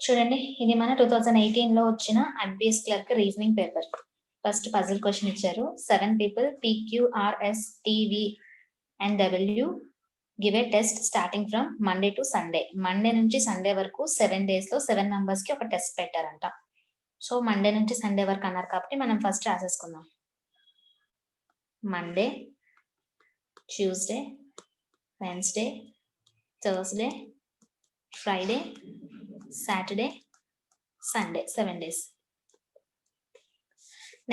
చూడండి, ఇది మన 2018 లో వచ్చిన IBS clerk reasoning paper. First puzzle question ఇచ్చారు. 7 people PQRS TV and W give a test starting from Monday to Sunday. Monday నుంచి సండే వరకు 7 days లో 7 members కి ఒక టెస్ట్ పెట్టారంట. సో మండే నుంచి సండే వరకు అన్నారు కాబట్టి మనం ఫస్ట్ రాసేసుకుందాం. Monday, Tuesday, Wednesday, Thursday, Friday, Saturday, Sunday, 7 days.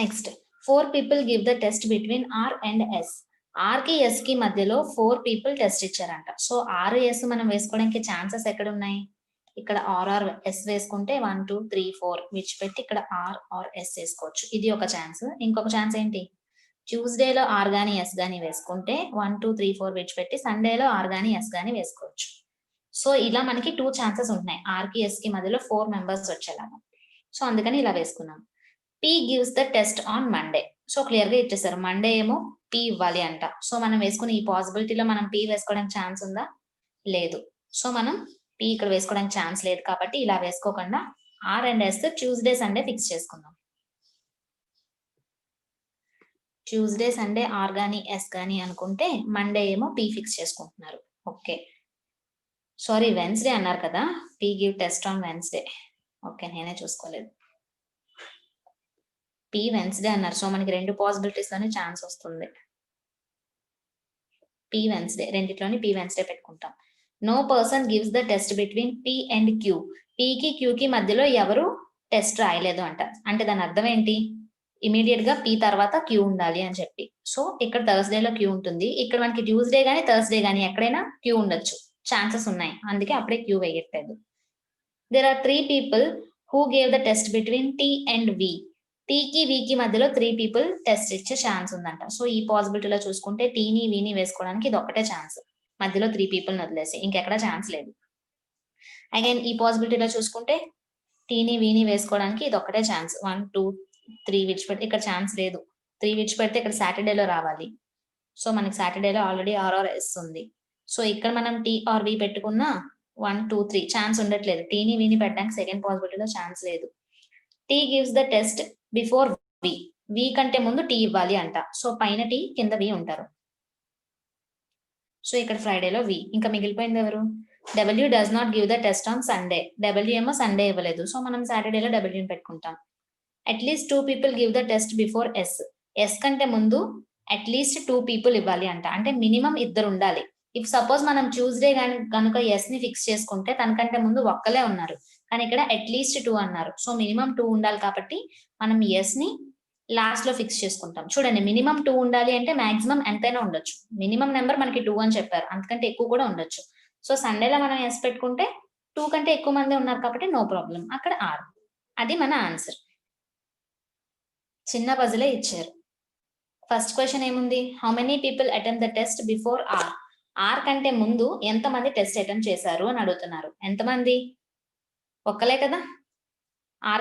Next, 4 people give the test between R and S. R కి S కి మధ్యలో 4 people టెస్ట్ ఇచ్చారంట. సో R S మనం వేసుకోవడానికి ఛాన్సెస్ ఎక్కడ ఉన్నాయి? ఇక్కడ R S వేసుకుంటే 1 2 3 4 విడిచిపెట్టి ఇక్కడ R S వేసుకోవచ్చు. ఇది ఒక ఛాన్స్. ఇంకొక ఛాన్స్ ఏంటి? ట్యూస్డేలో R గాని S గాని వేసుకుంటే 1 2 3 4 విడిచిపెట్టి సండేలో R గాని S గాని వేసుకోవచ్చు. సో ఇలా మనకి 2 ఛాన్సెస్ ఉన్నాయి. R కి S కి మధ్యలో 4 మెంబర్స్ వచ్చేలాగా. సో అందుకని ఇలా వేసుకున్నాం. P gives the test on Monday. So clear గా ఇచ్చేసారు. మండే ఏమో P ఇవ్వాలి అంట. సో మనం వేసుకుని ఈ పాసిబిలిటీలో మనం P వేసుకోవడానికి ఛాన్స్ ఉందా? లేదు. సో మనం P ఇక్కడ వేసుకోవడానికి ఛాన్స్ లేదు కాబట్టి ఇలా వేసుకోకుండా R and S Tuesday Sunday fix చేసుకుందాం. ట్యూస్డే సండే R గాని S గాని అనుకుంటే మండే ఏమో P ఫిక్స్ చేసుకుంటున్నారు. ఓకే, సారీ వెన్స్డే అన్నారు కదా, P give test on Wednesday. Okay, నేనే చూసుకోలేదు. P వెన్స్డే అన్నారు. సో మనకి 2 పాసిబిలిటీస్ లోనే ఛాన్స్ వస్తుంది. P వెన్స్డే, రెండిట్లోని P వెన్స్డే పెట్టుకుంటాం. No person gives the test between P and Q. P కి Q కి మధ్యలో ఎవరు టెస్ట్ రాయలేదు అంట. అంటే దాని అర్థం ఏంటి? ఇమీడియట్ గా P తర్వాత Q ఉండాలి అని చెప్పి. సో ఇక్కడ థర్స్డేలో Q ఉంటుంది. ఇక్కడ మనకి ట్యూస్డే గానీ థర్స్డే గానీ ఎక్కడైనా Q ఉండొచ్చు, ఛాన్సెస్ ఉన్నాయి. అందుకే అప్పుడే Q వేయట్లేదు. There are 3 people who gave the test between T and V. T కి V కి మధ్యలో 3 people టెస్ట్ ఇచ్చే ఛాన్స్ ఉందంట. సో ఈ పాసిబిలిటీలో చూసుకుంటే టీని వీని వేసుకోవడానికి ఇది ఒకటే ఛాన్స్. మధ్యలో 3 people వదిలేసి ఇంకెక్కడ ఛాన్స్ లేదు. అగైన్ ఈ పాసిబిలిటీలో చూసుకుంటే టీని వీని వేసుకోవడానికి ఇది ఒకటే ఛాన్స్. 1 2 3 విడిచిపెడితే ఇక్కడ ఛాన్స్ లేదు. 3 విడిచిపెడితే ఇక్కడ సాటర్డేలో రావాలి. సో మనకి సాటర్డేలో ఆల్రెడీ RS ఉంది. సో ఇక్కడ మనం T or V పెట్టుకున్నా 1 2 3 ఛాన్స్ ఉండట్లేదు. టీని వీని పెట్టడానికి సెకండ్ పాసిబిలిటీలో ఛాన్స్ లేదు. T gives the test before V. V కంటే ముందు T ఇవ్వాలి అంట. సో పైన T కింద V ఉంటారు. సో ఇక్కడ ఫ్రైడేలో V. ఇంకా మిగిలిపోయింది ఎవరు? W does not give the test on Sunday. W ఏమో సండే ఇవ్వలేదు. సో మనం సాటర్డేలో W పెట్టుకుంటాం. At least 2 people give the test before S. S కంటే ముందు అట్లీస్ట్ 2 people ఇవ్వాలి అంట. అంటే మినిమం 2 ఉండాలి. ఇఫ్ సపోజ్ మనం ట్యూస్డే కనుక S ని ఫిక్స్ చేసుకుంటే తనకంటే ముందు ఒక్కలే ఉన్నారు, కానీ ఇక్కడ అట్లీస్ట్ 2 అన్నారు. సో మినిమం 2 ఉండాలి కాబట్టి మనం S ని లాస్ట్ లో ఫిక్స్ చేసుకుంటాం. చూడండి, మినిమం 2 ఉండాలి అంటే మాక్సిమం ఎంతైనా ఉండొచ్చు. మినిమం నెంబర్ మనకి 2 అని చెప్పారు, అంతకంటే ఎక్కువ కూడా ఉండొచ్చు. సో సండేలో మనం S పెట్టుకుంటే 2 కంటే ఎక్కువ మంది ఉన్నారు కాబట్టి నో ప్రాబ్లం, అక్కడ R. అది మన ఆన్సర్. చిన్న పజిలే ఇచ్చారు. ఫస్ట్ క్వశ్చన్ ఏముంది? How many people attend the test before R. R కంటే ముందు ఎంతమంది టెస్ట్ అటెంప్ట్ చేశారు అని అడుగుతున్నారు. ఎంతమంది? ఒక్కలే కదా. R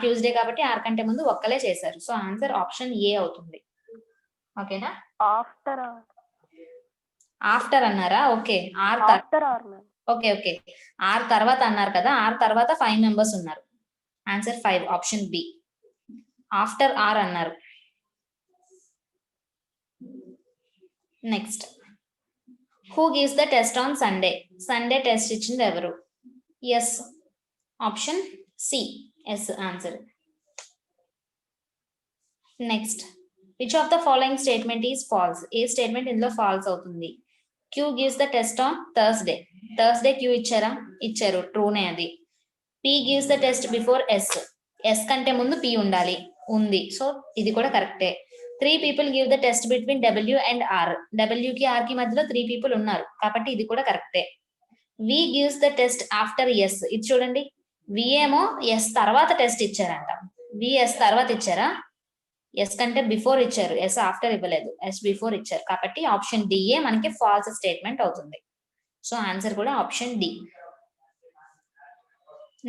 ట్యూస్డే కాబట్టి R కంటే ముందు ఒక్కలే చేశారు. సో ఆన్సర్ ఆప్షన్ ఏ అవుతుంది. ఓకేనా? ఆఫ్టర్ అన్నారా? ఓకే, ఓకే ఓకే, R తర్వాత అన్నారు కదా. R తర్వాత 5 members ఉన్నారు. Answer 5, option B. After R అన్నారు. Next, who gives the test on Sunday. Sunday test ఇచ్చింది ఎవరు? S, option C, S answer. Next, which of the following statement is false. ఏ statement ఇందులో ఫాల్స్ అవుతుంది? Q gives the test on Thursday. Thursday Q ఇచ్చారా? ఇచ్చారు, ట్రూనే అది. P gives the test before S. S కంటే ముందు పి ఉండాలి, ఉంది. సో ఇది కూడా కరెక్టే. 3 people give the test between W and R. W కి R కి మధ్యలో 3 people ఉన్నారు కాబట్టి ఇది కూడా కరెక్టే. V gives the test after S. ఇది చూడండి, V ఏమో S తర్వాత టెస్ట్ ఇచ్చారంట. V S తర్వాత ఇచ్చారా? S కంటే బిఫోర్ ఇచ్చారు, S ఆఫ్టర్ ఇవ్వలేదు, S బిఫోర్ ఇచ్చారు. కాబట్టి ఆప్షన్ D ఏ మనకి ఫాల్స్ స్టేట్మెంట్ అవుతుంది. సో ఆన్సర్ కూడా option D.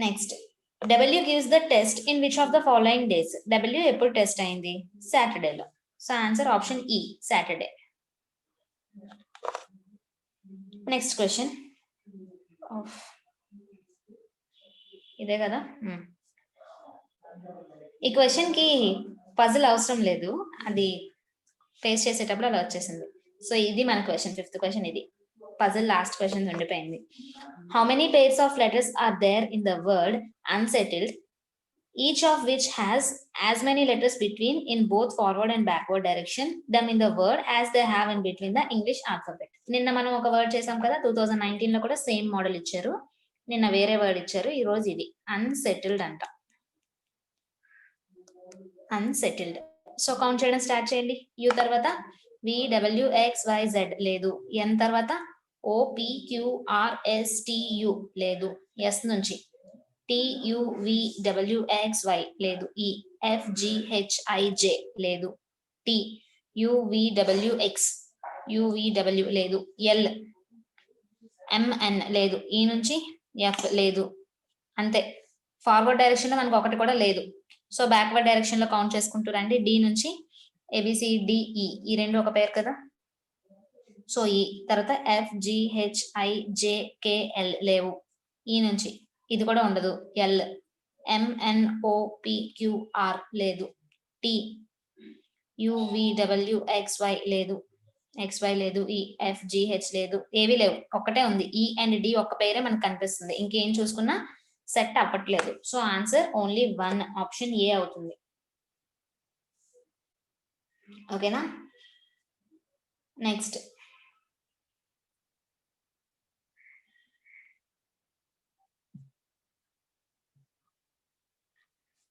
Next, W gives the test in which of the following days. W ఎప్పుడు టెస్ట్ అయింది? సాటర్డేలో. So answer option E, Saturday. Next question, ఇదే కదా. ఈ క్వశ్చన్ కి పజిల్ అవసరం లేదు, అది ఫేస్ చేసేటప్పుడు అలా వచ్చేసింది. సో ఇది మన క్వశ్చన్, 5th క్వశ్చన్ ఇది. పజిల్ లాస్ట్ క్వశ్చన్ ఉండిపోయింది. How many pairs of letters are there in the word unsettled, each of which has as many letters between in both forward and backward direction them in the word as they have in between the English alphabet. నిన్న మనం ఒక word చేసాం కదా, 2019 లో కూడా same model ఇచ్చారు. నిన్న వేరే వర్డ్ ఇచ్చారు, ఈ రోజు ఇది అన్సెటిల్డ్ అంట. అన్సెటిల్డ్. సో కౌంట్ చేయడం స్టార్ట్ చేయండి. యు తర్వాత VWXYZ లేదు. ఎన్ తర్వాత OPQRSTU లేదు. ఎస్ నుంచి TUVWXY లేదు. EFGHIJ లేదు. TUVWX UVW లేదు. LMN లేదు. ఈ నుంచి F లేదు. అంతే. ఫార్వర్డ్ డైరెక్షన్ లో మనకు ఒకటి కూడా లేదు. సో బ్యాక్వర్డ్ డైరెక్షన్ లో కౌంట్ చేసుకుంటూ రండి. డి నుంచి ABCDE ఈ రెండు ఒక పేరు కదా. సో ఈ తర్వాత FGHIJKL లేవు. ఈ నుంచి ఇది కూడా ఉండదు. LMNOPQR లేదు. TUVWXY లేదు. XY లేదు. EFGH లేదు. ఏవి లేవు, ఒక్కటే ఉంది. E అండ్ D ఒక్క పేరే మనకు కనిపిస్తుంది, ఇంకేం చూసుకున్నా సెట్ అవ్వట్లేదు. So answer only 1, option A అవుతుంది. ఓకేనా. నెక్స్ట్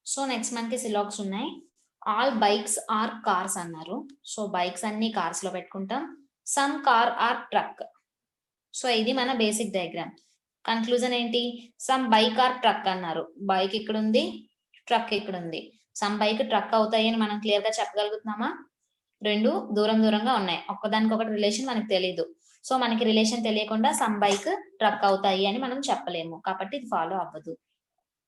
సో నెక్స్ట్ మనకి సిలాక్స్ ఉన్నాయి. ఆల్ బైక్స్ ఆర్ కార్స్ అన్నారు. సో బైక్స్ అన్ని కార్స్ లో పెట్టుకుంటాం. Some car are truck. So ఇది మన బేసిక్ డయాగ్రామ్. కన్క్లూజన్ ఏంటి? సమ్ బైక్ ఆర్ ట్రక్ అన్నారు. బైక్ ఇక్కడ ఉంది, ట్రక్ ఇక్కడ ఉంది. సమ్ బైక్ ట్రక్ అవుతాయి అని మనం క్లియర్ గా చెప్పగలుగుతున్నామా? రెండు దూరం దూరంగా ఉన్నాయి, ఒక్కదానికొకటి రిలేషన్ మనకు తెలియదు. సో మనకి రిలేషన్ తెలియకుండా సమ్ బైక్ ట్రక్ అవుతాయి అని మనం చెప్పలేము, కాబట్టి ఇది ఫాలో అవ్వదు.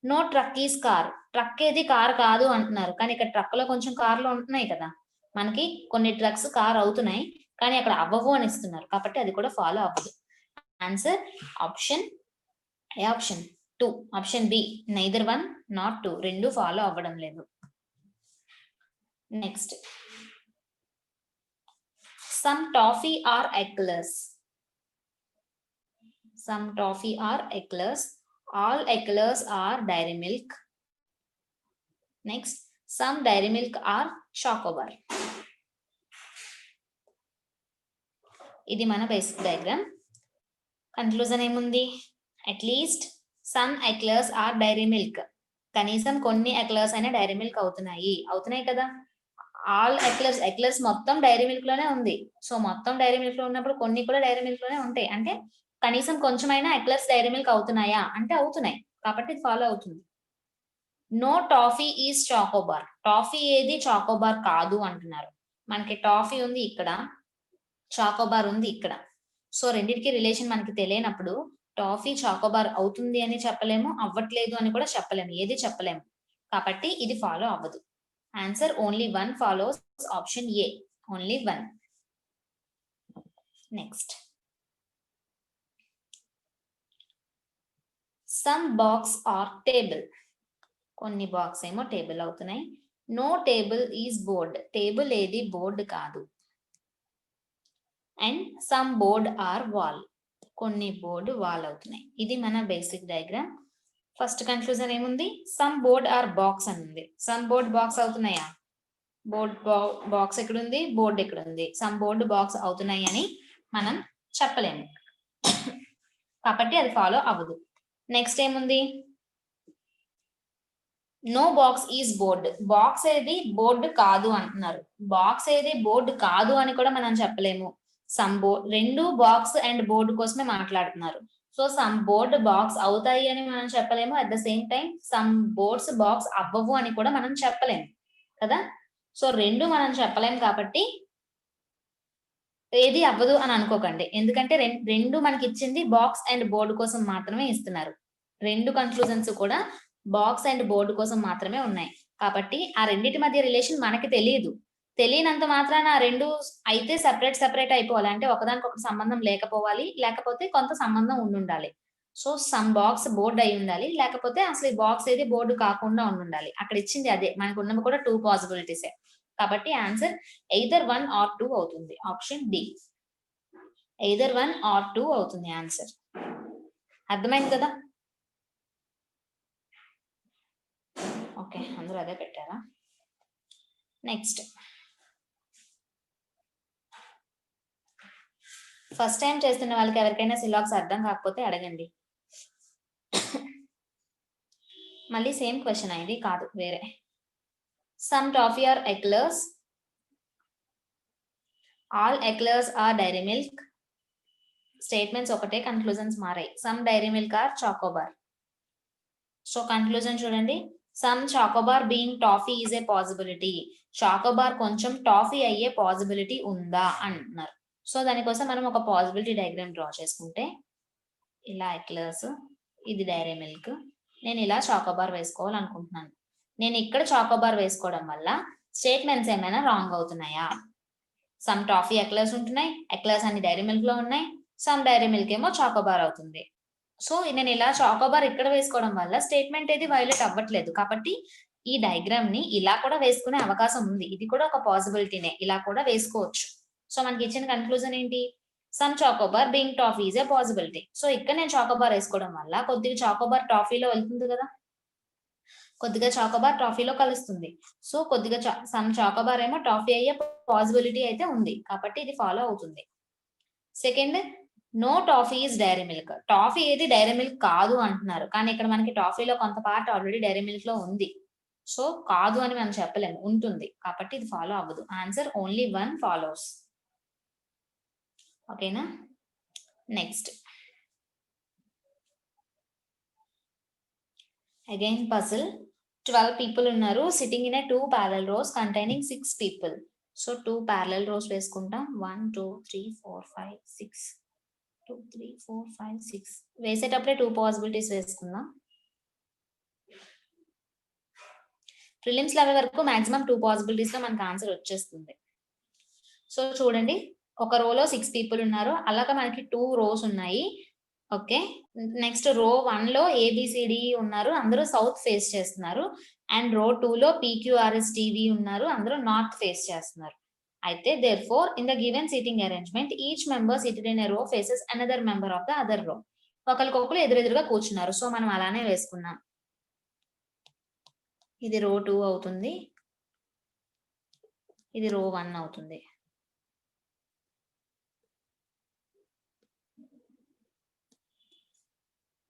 No truck is car. Truck ఏది కార్ కాదు అంటున్నారు, కానీ ఇక్కడ ట్రక్ లో కొంచెం కార్లు ఉంటున్నాయి కదా, మనకి కొన్ని ట్రక్స్ కార్ అవుతున్నాయి కానీ అక్కడ అవ్వవు అని ఇస్తున్నారు, కాబట్టి అది కూడా ఫాలో అవ్వదు. Answer option A, option 2. Option B, neither 1 not 2, రెండు ఫాలో అవ్వడం లేదు. Next, some toffee are eclairs. Some toffee are eclairs. All eclairs are dairy milk. Next, some dairy milk are chocobar. ఇది మన బేసిక్ డయాగ్రామ్. కన్క్లూజన్ ఏముంది? At least some eclairs are Dairy Milk. కనీసం కొన్ని ఎక్లర్స్ అయినా dairy milk అవుతున్నాయి కదా. All ఎక్లర్స్ మొత్తం dairy milk లోనే ఉంది. సో మొత్తం డైరీ మిల్క్ లో ఉన్నప్పుడు కొన్ని కూడా డైరీ మిల్క్ లోనే ఉంటాయి, అంటే కనీసం కొంచెమైనా ఎక్లర్స్ డైరీ మిల్క్ అవుతున్నాయా అంటే అవుతున్నాయి, కాబట్టి ఇది ఫాలో అవుతుంది. No toffee is chocobar. Toffee ఏది చాకోబార్ కాదు అంటున్నారు. మనకి టాఫీ ఉంది ఇక్కడ, చాకోబార్ ఉంది ఇక్కడ. సో రెండింటికి రిలేషన్ మనకి తెలియనప్పుడు టాఫీ చాకోబార్ అవుతుంది అని చెప్పలేము, అవ్వట్లేదు అని కూడా చెప్పలేము, ఏది చెప్పలేము, కాబట్టి ఇది ఫాలో అవ్వదు. Answer only 1 follows, option A, only 1. Next, some box are table. కొన్ని బాక్స్ ఏమో టేబుల్ అవుతున్నాయి. No table is board. Table ఏది బోర్డ్ కాదు. And some board are wall. కొన్ని బోర్డు వాల్ అవుతున్నాయి. ఇది మన బేసిక్ డయాగ్రామ్. ఫస్ట్ కన్క్లూజన్ ఏముంది? సమ్ బోర్డ్ ఆర్ బాక్స్ అని ఉంది. సమ్ బోర్డ్ బాక్స్ అవుతున్నాయా? బోర్డ్ బాక్స్ ఎక్కడుంది, బోర్డు ఎక్కడుంది? సమ్ బోర్డు బాక్స్ అవుతున్నాయి అని మనం చెప్పలేము, కాబట్టి అది ఫాలో అవ్వదు. నెక్స్ట్ ఏముంది? No box is board. Box ఏది బోర్డు కాదు అంటున్నారు. బాక్స్ ఏది బోర్డు కాదు అని కూడా మనం చెప్పలేము. సమ్ బోర్డ్, రెండు బాక్స్ అండ్ బోర్డు కోసమే మాట్లాడుతున్నారు. సో సమ్ బోర్డ్ బాక్స్ అవుతాయి అని మనం చెప్పలేము, at the same time some boards box అవ్వవు అని కూడా మనం చెప్పలేము కదా. సో రెండు మనం చెప్పలేము, కాబట్టి ఏది అవ్వదు అని అనుకోకండి, ఎందుకంటే రెండు మనకి ఇచ్చింది బాక్స్ అండ్ బోర్డు కోసం మాత్రమే ఇస్తున్నారు. రెండు కన్క్లూజన్స్ కూడా బాక్స్ అండ్ బోర్డు కోసం మాత్రమే ఉన్నాయి, కాబట్టి ఆ రెండింటి మధ్య రిలేషన్ మనకి తెలియనంత మాత్రాన ఆ రెండు అయితే సెపరేట్ అయిపోవాలి, అంటే ఒకదానికొకటి సంబంధం లేకపోవాలి, లేకపోతే కొంత సంబంధం ఉండాలి. సో సమ్ బాక్స్ బోర్డు అయి ఉండాలి, లేకపోతే అసలు ఈ బాక్స్ ఏది బోర్డు కాకుండా ఉండాలి. అక్కడ ఇచ్చింది అదే, మనకు ఉన్నవి కూడా 2 పాసిబిలిటీసే. కాబట్టి ఆన్సర్ ఎయిదర్ 1 ఆర్ 2 అవుతుంది. ఆప్షన్ డి, ఎయిదర్ 1 ఆర్ 2 అవుతుంది ఆన్సర్. అర్థమైంది కదా? ఓకే, అందరూ అదే పెట్టారా? నెక్స్ట్, ఫస్ట్ టైం చేస్తున్న వాళ్ళకి ఎవరికైనా సిలాక్స్ అర్థం కాకపోతే అడగండి. మళ్ళీ సేమ్ క్వశ్చన్ అయింది కాదు, వేరే. Some toffee are eclairs, all eclairs are Dairy Milk. Statements ఒకటే, కన్క్లూజన్స్ మారాయి. Some Dairy Milk are chocobar. So conclusion చూడండి, some chocobar being toffee is a possibility. Chocobar కొంచెం టాఫీ అయ్యే పాసిబిలిటీ ఉందా అంటున్నారు. సో దానికోసం మనం ఒక పాసిబిలిటీ డయాగ్రామ్ డ్రా చేసుకుంటే, ఇలా ఎక్లర్స్, ఇది డైరీ మిల్క్, నేను ఇలా చాకోబార్ వేసుకోవాలనుకుంటున్నాను. నేను ఇక్కడ చాకోబార్ వేసుకోవడం వల్ల స్టేట్మెంట్స్ ఏమైనా రాంగ్ అవుతున్నాయా? సమ్ టాఫీ ఎక్లర్స్ ఉంటున్నాయి, ఎక్లర్స్ అన్ని డైరీ మిల్క్ లో ఉన్నాయి, సమ్ డైరీ మిల్క్ ఏమో చాకోబార్ అవుతుంది. సో నేను ఇలా చాకోబార్ ఇక్కడ వేసుకోవడం వల్ల స్టేట్మెంట్ ఏది వైలేట్ అవ్వట్లేదు. కాబట్టి ఈ డయాగ్రామ్ ని ఇలా కూడా వేసుకునే అవకాశం ఉంది. ఇది కూడా ఒక పాసిబిలిటీనే, ఇలా కూడా వేసుకోవచ్చు. సో మనకి ఇచ్చిన కన్క్లూజన్ ఏంటి? Some chocobar being toffee is a possibility. So ఇక్కడ నేను చాకోబార్ వేసుకోవడం వల్ల కొద్దిగా చాకోబార్ టాఫీలో వెళ్తుంది కదా, కొద్దిగా చాకోబార్ టాఫీలో కలుస్తుంది. సో కొద్దిగా సమ్ చాకోబార్ ఏమో టాఫీ అయ్యే పాసిబిలిటీ అయితే ఉంది, కాబట్టి ఇది ఫాలో అవుతుంది. Second, no toffee is Dairy Milk. Toffee ఏది డైరీ మిల్క్ కాదు అంటున్నారు, కానీ ఇక్కడ మనకి టాఫీలో కొంత పార్ట్ ఆల్రెడీ డైరీ మిల్క్ లో ఉంది. సో కాదు అని మనం చెప్పలేము, ఉంటుంది. కాబట్టి ఇది ఫాలో అవ్వదు. Answer only 1 follows. ఓకేనా? Next, again puzzle. 12 people ఉన్నారు, sitting in 2 parallel rows containing 6 people. So 2 parallel rows వేసుకుంటాం. 1 2 3 4 5 6, 2 3 4 5 6 వేసేటప్పుడే 2 పాసిబిలిటీస్ వేసుకుందాం. ప్రిలిమ్స్ లెవెల్ వరకు మాక్సిమం 2 పాసిబిలిటీస్ లో మనకు ఆన్సర్ వచ్చేస్తుంది. సో చూడండి, ఒక రోలో 6 people ఉన్నారు, అలాగా మనకి 2 rows ఉన్నాయి. ఓకే, నెక్స్ట్ రో 1 లో ABCD ఉన్నారు, అందరూ సౌత్ ఫేస్ చేస్తున్నారు. అండ్ రో 2 లో PQRSTV ఉన్నారు, అందరూ నార్త్ ఫేస్ చేస్తున్నారు. అయితే therefore in the given seating arrangement each member seated in a row faces another member of the other row. ఒకరికొకరు ఎదురెదురుగా కూర్చున్నారు. సో మనం అలానే వేసుకున్నాం. ఇది రో 2 అవుతుంది, ఇది రో 1 అవుతుంది.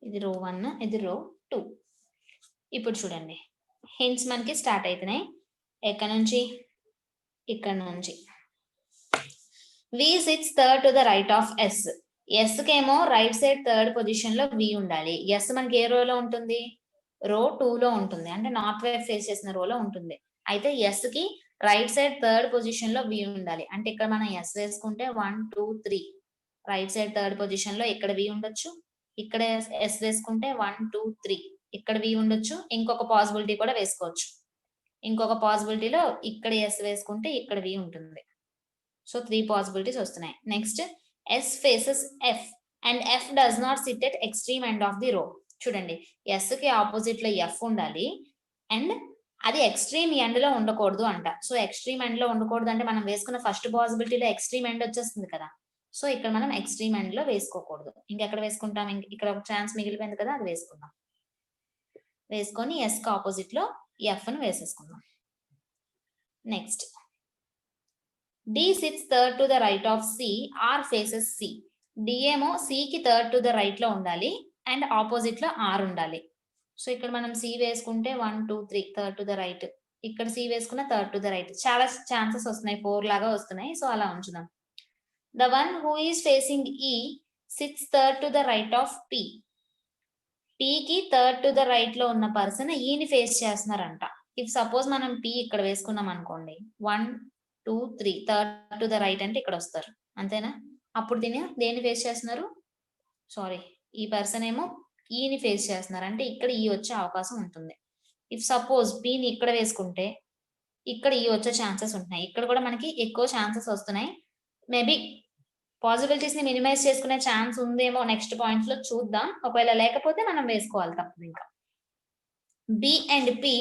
ఇది రో 1, ఇది రో 2. ఇప్పుడు చూడండి, హింట్స్ మనకి స్టార్ట్ అవుతున్నాయి. ఎక్కడ నుంచి? ఇక్కడ నుంచి. V sits third to the right of S. S కేమో రైట్ సైడ్ థర్డ్ పొజిషన్ లో V ఉండాలి. S మనకి ఏ రోలో ఉంటుంది? రో 2 లో ఉంటుంది, అంటే నార్త్ వైపు ఫేస్ చేసిన రోలో ఉంటుంది. అయితే S కి రైట్ సైడ్ థర్డ్ పొజిషన్ లో V ఉండాలి. అంటే ఇక్కడ మనం S వేసుకుంటే 1 2 3 రైట్ సైడ్ థర్డ్ పొజిషన్ లో ఇక్కడ V ఉండొచ్చు. ఇక్కడ S వేసుకుంటే 1 2 3 ఇక్కడ V ఉండొచ్చు. ఇంకొక పాసిబిలిటీ కూడా వేసుకోవచ్చు. ఇంకొక పాసిబిలిటీలో ఇక్కడ S వేసుకుంటే ఇక్కడ V ఉంటుంది. సో 3 పాసిబిలిటీస్ వస్తున్నాయి. Next, S faces F and F does not sit at extreme end of the రో. చూడండి, S కి ఆపోజిట్ లో F ఉండాలి అండ్ అది ఎక్స్ట్రీమ్ ఎండ్ లో ఉండకూడదు అంట. సో ఎక్స్ట్రీమ్ ఎండ్ లో ఉండకూడదు అంటే మనం వేసుకున్న ఫస్ట్ పాసిబిలిటీలో ఎక్స్ట్రీమ్ ఎండ్ వచ్చేస్తుంది కదా. సో ఇక్కడ మనం ఎక్స్ట్రీమ్ ఎండ్ లో వేసుకోకూడదు. ఇంకెక్కడ వేసుకుంటాం? ఇక్కడ ఒక ఛాన్స్ మిగిలిపోయింది కదా, అది వేసుకుందాం. వేసుకొని S కి ఆపోజిట్ లో F ను వేసేసుకుందాం. Next, D sits third to the right of C, R faces C. D ఏమో C కి థర్డ్ టు ద రైట్ లో ఉండాలి అండ్ ఆపోజిట్ లో R ఉండాలి. సో ఇక్కడ మనం C వేసుకుంటే 1 2 3 థర్డ్ టు ద రైట్, ఇక్కడ C వేసుకున్న థర్డ్ టు ద రైట్. చాలా ఛాన్సెస్ వస్తున్నాయి, 4 లాగా వస్తున్నాయి. సో అలా ఉంచుదాం. The one who is facing E sits third to the right of P. P కి థర్డ్ టు ద రైట్ లో ఉన్న పర్సన్ E ని ఫేస్ చేస్తున్నారంట. ఇఫ్ సపోజ్ మనం P ఇక్కడ వేసుకున్నాం అనుకోండి, 1 2 3 థర్డ్ టు ద రైట్ అంటే ఇక్కడ వస్తారు, అంతేనా? అప్పుడు దేన్ని ఫేస్ చేస్తున్నారు? సారీ, ఈ పర్సన్ ఏమో ఈని ఫేస్ చేస్తున్నారు, అంటే ఇక్కడ ఈ వచ్చే అవకాశం ఉంటుంది. ఇఫ్ సపోజ్ Pని ఇక్కడ వేసుకుంటే ఇక్కడ ఈ వచ్చే ఛాన్సెస్ ఉంటున్నాయి. ఇక్కడ కూడా మనకి ఎక్కువ ఛాన్సెస్ వస్తున్నాయి. మేబీ పాసిబిలిటీస్ ని మినిమైజ్ చేసుకునే ఛాన్స్ ఉందేమో నెక్స్ట్ పాయింట్స్ లో చూద్దాం. ఒకవేళ లేకపోతే మనం వేసుకోవాలి తప్పదు. ఇంకా B and P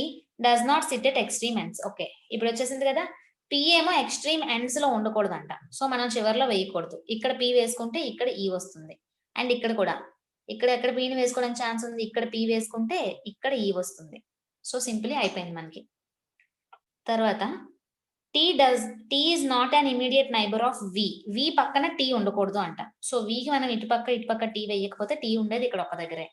does not sit at extreme ends. Okay, ఇప్పుడు వచ్చేసింది కదా. పి ఏమో ఎక్స్ట్రీమ్ ఎండ్స్ లో ఉండకూడదంట. సో మనం చివరిలో వేయకూడదు. ఇక్కడ పి వేసుకుంటే ఇక్కడ ఈ వస్తుంది. అండ్ ఇక్కడ కూడా ఇక్కడ ఎక్కడ పిని వేసుకోవడానికి ఛాన్స్ ఉంది, ఇక్కడ పి వేసుకుంటే ఇక్కడ ఈ వస్తుంది. సో సింపుల్లీ అయిపోయింది మనకి. తర్వాత T is not an immediate neighbour of V. V పక్కన టీ ఉండకూడదు అంట. సో వికి మనం ఇటుపక్క టీ వేయకపోతే టీ ఉండేది ఇక్కడ ఒక దగ్గరే.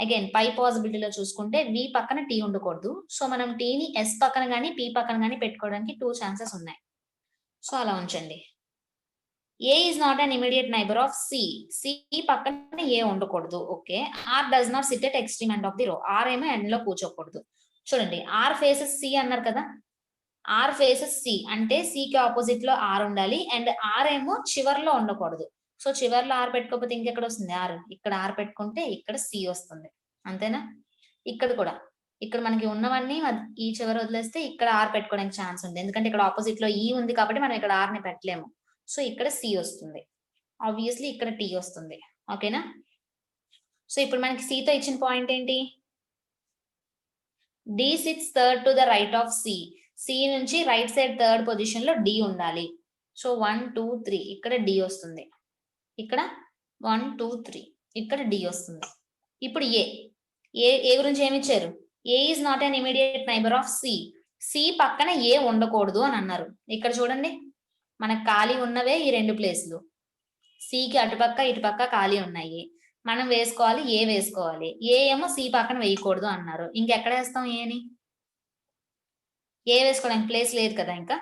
అగైన్ పై పాసిబిలిటీలో చూసుకుంటే వి పక్కన టీ ఉండకూడదు. సో మనం టీని ఎస్ పక్కన కానీ పి పక్కన కానీ పెట్టుకోవడానికి 2 ఛాన్సెస్ ఉన్నాయి. సో అలా ఉంచండి. A is not an immediate neighbour of C. C పక్కన ఏ ఉండకూడదు. Okay. R does not sit at extreme end of the row. R ఏమో ఎండ్ లో కూర్చోకూడదు. చూడండి, ఆర్ ఫేసెస్ సి అన్నారు కదా. ఆర్ ఫేసెస్ సి అంటే సి కి ఆపోజిట్ లో ఆర్ ఉండాలి. అండ్ ఆర్ ఏమో చివర్లో ఉండకూడదు. సో చివర్లో ఆర్ పెట్టుకోకపోతే ఇంకెక్కడ వస్తుంది ఆర్? ఇక్కడ ఆర్ పెట్టుకుంటే ఇక్కడ సి వస్తుంది. అంతేనా? ఇక్కడ కూడా ఇక్కడ మనకి ఉన్నవన్నీ ఈ చివరి వదిలేస్తే ఇక్కడ ఆర్ పెట్టుకోవడానికి ఛాన్స్ ఉంది. ఎందుకంటే ఇక్కడ ఆపోజిట్ లో ఈ ఉంది కాబట్టి మనం ఇక్కడ ఆర్ ని పెట్టలేము. సో ఇక్కడ సి వస్తుంది. ఆబ్వియస్లీ ఇక్కడ టీ వస్తుంది. ఓకేనా? సో ఇప్పుడు మనకి సి తో ఇచ్చిన పాయింట్ ఏంటి? D sits third to the right of C. C నుంచి రైట్ సైడ్ థర్డ్ పొజిషన్ లో డి ఉండాలి. సో 1 2 3 ఇక్కడ డి వస్తుంది. ఇక్కడ 1 2 3 ఇక్కడ డి వస్తుంది. ఇప్పుడు ఏ గురించి ఏమి ఇచ్చారు? A is not an immediate neighbour of C. C పక్కన ఏ ఉండకూడదు అని అన్నారు. ఇక్కడ చూడండి, మనకు ఖాళీ ఉన్నవే ఈ 2 ప్లేసులు. సికి అటుపక్క ఇటుపక్క ఖాళీ ఉన్నాయి. మనం వేసుకోవాలి, ఏ వేసుకోవాలి. ఏ ఏమో సి పక్కన వేయకూడదు అన్నారు. ఇంకెక్కడ వేస్తాం ఏని? ఏ వేసుకోవడానికి ప్లేస్ లేదు కదా ఇంకా.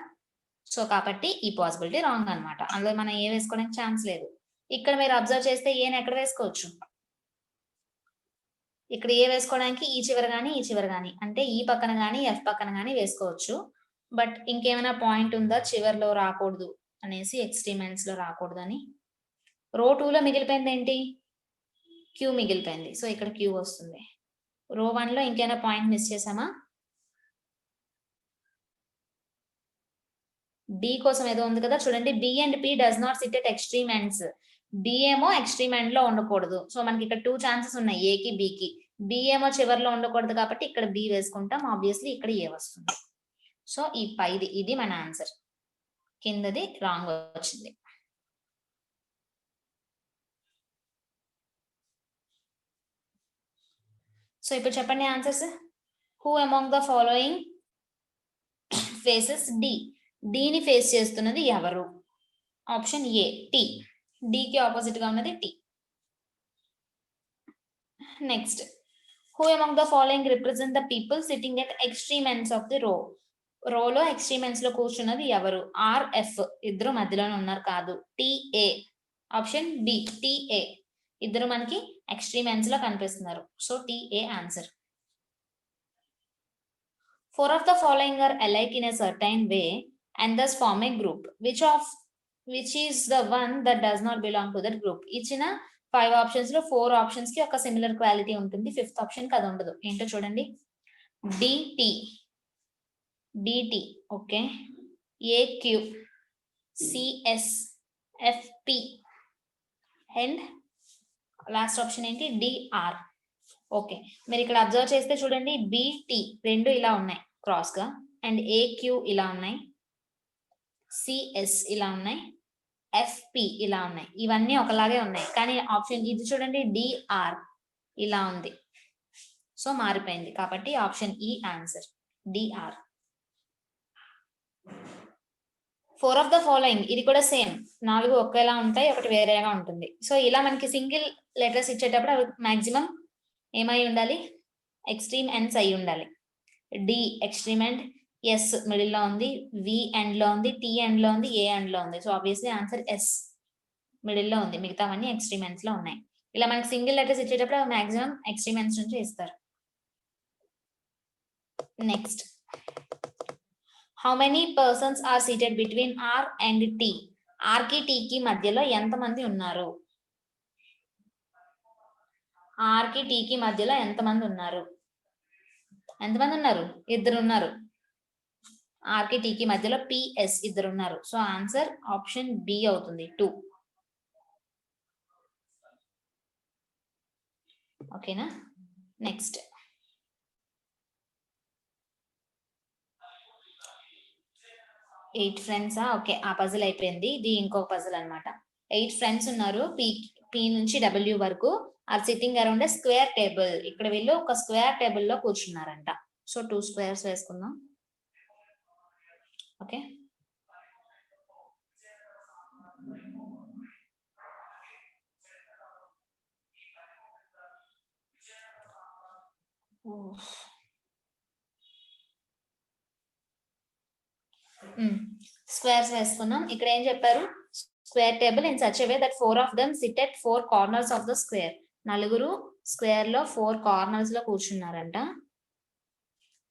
సో కాబట్టి ఈ పాసిబిలిటీ రాంగ్ అనమాట. అందులో మనం ఏ వేసుకోవడానికి ఛాన్స్ లేదు. ఇక్కడ మీరు అబ్జర్వ్ చేస్తే ఏని ఎక్కడ వేసుకోవచ్చు? ఇక్కడ ఏ వేసుకోవడానికి ఈ చివర కానీ ఈ చివర కానీ, అంటే ఈ పక్కన కానీ ఎఫ్ పక్కన కానీ వేసుకోవచ్చు. బట్ ఇంకేమైనా పాయింట్ ఉందా చివర్లో రాకూడదు అనేసి, ఎక్స్ట్రీమ్ ఎండ్స్ లో రాకూడదు అని? రో 2 లో మిగిలిపోయింది ఏంటి? క్యూ మిగిలిపోయింది. సో ఇక్కడ క్యూ వస్తుంది. రో 1 లో ఇంకేమైనా పాయింట్ మిస్ చేసామా? డి కోసం ఏదో ఉంది కదా, చూడండి. B and P does not sit at extreme ends. B ఏమో ఎక్స్ట్రీమ్ ఎండ్ లో ఉండకూడదు. సో మనకి ఇక్కడ 2 ఛాన్సెస్ ఉన్నాయి, ఏకి బికి. బి ఏమో చివర్లో ఉండకూడదు కాబట్టి ఇక్కడ బి వేసుకుంటాం. ఆబ్వియస్లీ ఇక్కడ ఏ వస్తుంది. సో ఈ పైది ఇది మన ఆన్సర్. కిందది రాంగ్ వచ్చింది. సో ఇప్పుడు చెప్పండి answers. Who among the following faces D. డిని ఫేస్ చేస్తున్నది ఎవరు? Option A T. డికి ఆపోజిట్ గా ఉన్నది T. Next, who among the following represent the people sitting at extreme ends of the row. రోలో ఎక్స్ట్రీమ్ ఎండ్స్ లో కూర్చున్నది ఎవరు? ఆర్ ఎఫ్ ఇద్దరు మధ్యలోనే ఉన్నారు కాదు. టీఏ ఆప్షన్ బి టీఏ ఇద్దరు మనకి ఎక్స్ట్రీమ్ ఎండ్స్ లో కనిపిస్తున్నారు. So TA answer. 4 of the following are alike in a certain way and thus form a group. Which is the one that does not belong to that group? ఇచ్చిన 5 options లో 4 options కి ఒక similar quality ఉంటుంది. 5th option కి అది ఉండదు. ఏంటో చూడండి. DT okay, AQ, CS, FP and last option ఏంటి? డిఆర్. ఓకే, మీరు ఇక్కడ అబ్జర్వ్ చేస్తే చూడండి, బిటి 2 ఇలా ఉన్నాయి క్రాస్ గా, అండ్ ఏక్యూ ఇలా ఉన్నాయి, సిఎస్ ఇలా ఉన్నాయి, ఎఫ్పి ఇలా ఉన్నాయి. ఇవన్నీ ఒకలాగే ఉన్నాయి. కానీ ఆప్షన్ ఇది చూడండి, డిఆర్ ఇలా ఉంది. సో మారిపోయింది. కాబట్టి ఆప్షన్ ఈ answer, DR. 4 of the following, ఇది కూడా సేమ్. 4 ఒకేలా ఉంటాయి, ఒకటి వేరేగా ఉంటుంది. సో ఇలా మనకి సింగిల్ లెటర్స్ ఇచ్చేటప్పుడు అవి మాక్సిమం ఏమై ఉండాలి? ఎక్స్ట్రీమ్ ఎండ్స్ అయి ఉండాలి. D extreme end, S middle లో ఉంది, వి ఎండ్ లో ఉంది, టి ఎండ్ లో ఉంది, ఏ ఎండ్ లో ఉంది. So obviously answer S middle లో ఉంది. మిగతావన్నీ ఎక్స్ట్రీమ్ ఎండ్స్ లో ఉన్నాయి. ఇలా మనకి సింగిల్ లెటర్స్ ఇచ్చేటప్పుడు మాక్సిమం ఎక్స్ట్రీమ్ ఎండ్స్ నుంచి ఇస్తారు. Next, how many persons are seated between R and T. R కి టి కి మధ్యలో ఎంతమంది ఉన్నారు? ఆర్ కి టి కి మధ్యలో ఎంతమంది ఉన్నారు? ఎంతమంది ఉన్నారు? 2 ఉన్నారు. ఆర్ కి టి కి మధ్యలో పిఎస్ 2 ఉన్నారు. సో ఆన్సర్ ఆప్షన్ బి అవుతుంది, 2. ఓకేనా? నెక్స్ట్ 8 ఫ్రెండ్సా? ఓకే, ఆ పజిల్ అయిపోయింది. ఇది ఇంకో పజిల్ అన్నమాట. 8 ఫ్రెండ్స్ ఉన్నారు. పి నుంచి డబ్ల్యూ వరకు are sitting around a square table. ఇక్కడ వీళ్ళు ఒక స్క్వేర్ టేబుల్ లో కూర్చున్నారంట. సో 2 స్క్వేర్స్ వేసుకుందాం. ఓకే, స్క్వేర్స్ వేసుకున్నాం. ఇక్కడ ఏం చెప్పారు? Square table in such way that 4 of them sit at 4 corners of the square. నలుగురు స్క్వేర్ లో 4 కార్నర్స్ లో కూర్చున్నారంట.